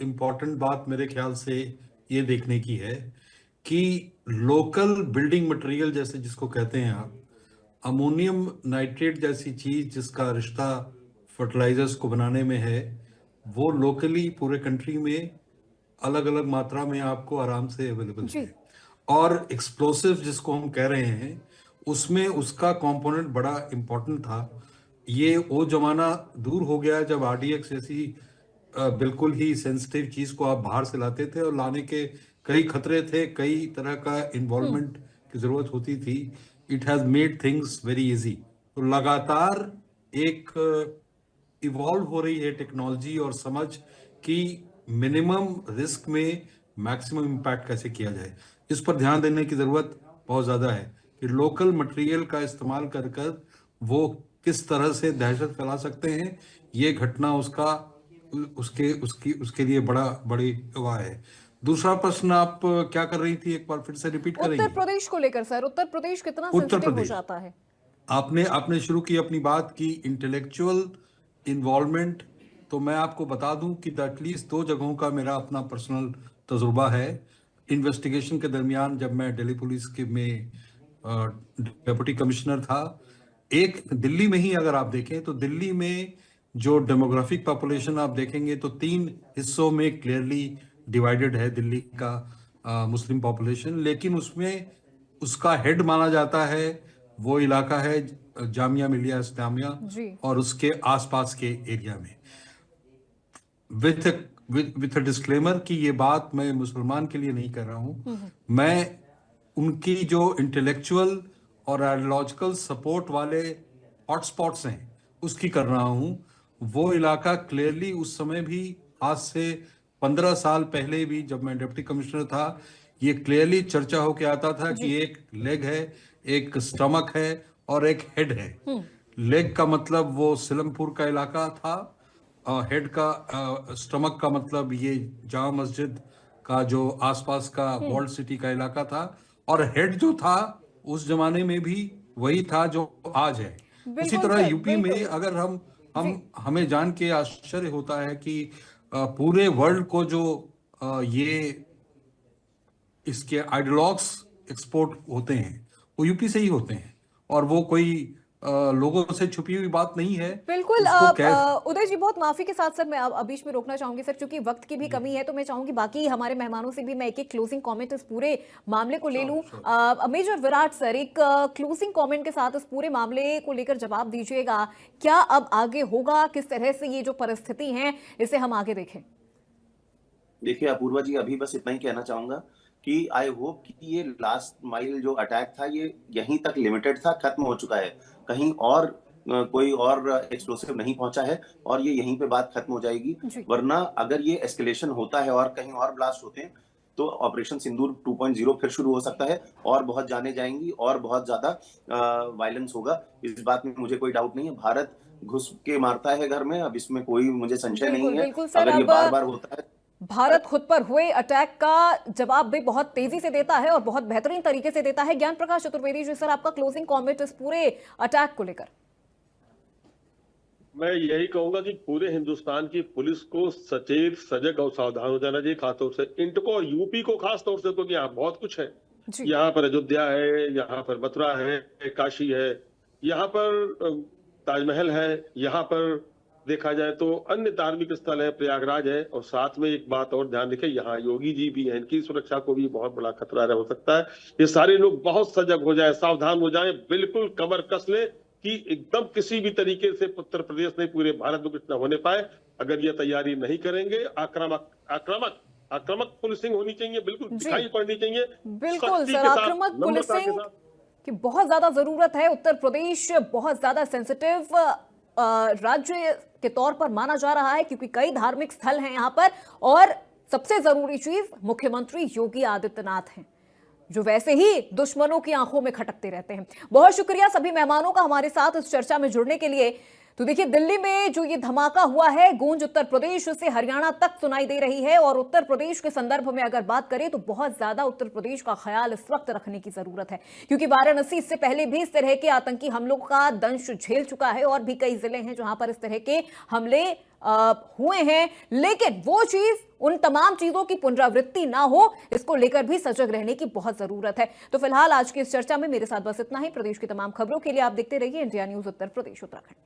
इम्पोर्टेंट बात मेरे ख्याल से ये देखने की है कि लोकल बिल्डिंग मटेरियल जैसे जिसको कहते हैं आप, अमोनियम नाइट्रेट जैसी चीज जिसका रिश्ता फर्टिलाइजर्स को बनाने में है, वो लोकली पूरे कंट्री में अलग अलग मात्रा में आपको आराम से अवेलेबल है। और एक्सप्लोसिव जिसको हम कह रहे हैं, उसमें उसका कंपोनेंट बड़ा इम्पोर्टेंट था। ये वो जमाना दूर हो गया जब आरडीएक्स जैसी बिल्कुल ही सेंसिटिव चीज को आप बाहर से लाते थे और लाने के कई खतरे थे, कई तरह का इन्वॉल्वमेंट की जरूरत होती थी। It has made things very easy. तो लगातार एक इवॉल्व हो रही है टेक्नोलॉजी और समझ कि मिनिमम रिस्क में मैक्सिमम इम्पैक्ट कैसे किया जाए। इस पर ध्यान देने की जरूरत बहुत ज्यादा है कि लोकल मटेरियल का इस्तेमाल कर कर वो किस तरह से दहशत फैला सकते हैं। ये घटना उसके लिए बड़ी हुआ है। दूसरा प्रश्न आप क्या कर रही थी, एक बार फिर से रिपीट करेंगे? उत्तर प्रदेश को लेकर सर, उत्तर प्रदेश कितना सेंसिटिव हो जाता है? आपने शुरू की अपनी बात की इंटेलेक्चुअल इन्वॉल्वमेंट, तो मैं आपको बता दूं कि एटलीस्ट 2 जगहों का मेरा अपना पर्सनल तजुर्बा है। इन्वेस्टिगेशन के दरमियान जब मैं दिल्ली पुलिस के में डिप्टी कमिश्नर था, एक दिल्ली में ही अगर आप देखें तो दिल्ली में जो डेमोग्राफिक पॉपुलेशन आप देखेंगे तो 3 हिस्सों में क्लियरली डिवाइडेड है दिल्ली का मुस्लिम पॉपुलेशन, लेकिन उसमें उसका हेड माना जाता है वो इलाका है जामिया मिलिया इस्लामिया और उसके आसपास के एरिया में। विथ डिस्क्लेमर कि ये बात मैं मुसलमान के लिए नहीं कर रहा हूं, मैं उनकी जो इंटेलेक्चुअल और आइडियोलॉजिकल सपोर्ट वाले हॉटस्पॉट्स हैं उसकी कर रहा हूं। वो इलाका क्लियरली उस समय भी, आज से 15 साल पहले भी जब मैं डिप्टी कमिश्नर था, ये क्लियरली चर्चा होके आता था कि एक लेग है, एक स्टमक है और एक हेड है। लेग का मतलब वो सिलमपुर का इलाका था, हेड का स्टमक का मतलब ये जामा मस्जिद का जो आसपास का वॉल्ड सिटी का इलाका था, और हेड जो था उस जमाने में भी वही था जो आज है। उसी तरह यूपी में अगर हमें जान के आश्चर्य होता है कि पूरे वर्ल्ड को जो ये इसके आइडियोलॉग्स एक्सपोर्ट होते हैं वो यूपी से ही होते हैं, और वो कोई लोगों से छुपी हुई बात नहीं है। बिल्कुल। उदय जी, बहुत माफी के साथ सर मैं अब बीच में रोकना चाहूंगी सर, क्योंकि वक्त की भी कमी है, तो मैं चाहूंगी बाकी हमारे मेहमानों से भी मैं एक क्लोजिंग कमेंट इस पूरे मामले को ले लूं। मेजर विराट सर, एक क्लोजिंग कमेंट के साथ इस पूरे मामले को लेकर जवाब दीजिएगा। क्या अब आगे होगा, किस तरह से ये जो परिस्थिति है इसे हम आगे देखें? देखिए अपूर्वा जी, अभी बस इतना ही कहना चाहूंगा कि आई होप कि ये लास्ट माइल जो अटैक था ये यहीं तक लिमिटेड था, खत्म हो चुका है, कहीं और कोई और एक्सप्लोसिव नहीं पहुंचा है और ये यहीं पे बात खत्म हो जाएगी। वरना अगर ये एस्केलेशन होता है और कहीं और ब्लास्ट होते हैं तो ऑपरेशन सिंदूर 2.0 फिर शुरू हो सकता है और बहुत जाने जाएंगी और बहुत ज्यादा वायलेंस होगा। इस बात में मुझे कोई डाउट नहीं है। भारत घुस के मारता है घर में, अब इसमें कोई मुझे संशय नहीं है। अगर ये बार बार होता है, भारत खुद पर हुए अटैक का जवाब भी बहुत तेजी से देता है और बहुत बेहतरीन तरीके से देता है। ज्ञान प्रकाश चतुर्वेदी जी, सर आपका क्लोजिंग कमेंट इस पूरे अटैक को लेकर? मैं यही कहूंगा कि पूरे हिंदुस्तान की पुलिस को सचेत, सजग और सावधान हो जाना चाहिए, खासतौर से इंटको और यूपी को खासतौर से, क्योंकि यहाँ बहुत कुछ है। यहाँ पर अयोध्या है, यहाँ पर मथुरा है, काशी है, यहाँ पर ताजमहल है, यहाँ पर देखा जाए तो अन्य धार्मिक स्थल है, प्रयागराज है, और साथ में एक बात और ध्यान रखें, यहाँ योगी जी भी हैं, इनकी सुरक्षा को भी बहुत बड़ा खतरा हो सकता है। ये सारे लोग बहुत सजग हो जाए, सावधान हो जाए, बिल्कुल कमर कस ले, कि एकदम किसी भी तरीके से उत्तर प्रदेश में पूरे भारत में कुछ न होने पाए। अगर ये तैयारी नहीं करेंगे, आक्रामक पुलिसिंग होनी चाहिए, बिल्कुल दिखाई पड़नी चाहिए। बिल्कुल सख्ती सर, के साथ, आक्रामक नम्रता के पुलिसिंग साथ। की बहुत ज्यादा जरूरत है। उत्तर प्रदेश बहुत ज्यादा सेंसिटिव राज्य के तौर पर माना जा रहा है क्योंकि कई धार्मिक स्थल हैं यहाँ पर, और सबसे जरूरी चीज मुख्यमंत्री योगी आदित्यनाथ हैं जो वैसे ही दुश्मनों की आंखों में खटकते रहते हैं। बहुत शुक्रिया सभी मेहमानों का हमारे साथ इस चर्चा में जुड़ने के लिए। तो देखिए, दिल्ली में जो ये धमाका हुआ है, गूंज उत्तर प्रदेश से हरियाणा तक सुनाई दे रही है, और उत्तर प्रदेश के संदर्भ में अगर बात करें तो बहुत ज्यादा उत्तर प्रदेश का ख्याल इस वक्त रखने की जरूरत है क्योंकि वाराणसी इससे पहले भी इस तरह के आतंकी हमलों का दंश झेल चुका है और भी कई जिले हैं जहां पर इस तरह के हमले हुए हैं। लेकिन वो चीज, उन तमाम चीजों की पुनरावृत्ति ना हो, इसको लेकर भी सजग रहने की बहुत जरूरत है। तो फिलहाल आज की इस चर्चा में मेरे साथ बस इतना ही। प्रदेश की तमाम खबरों के लिए आप देखते रहिए इंडिया न्यूज उत्तर प्रदेश उत्तराखंड।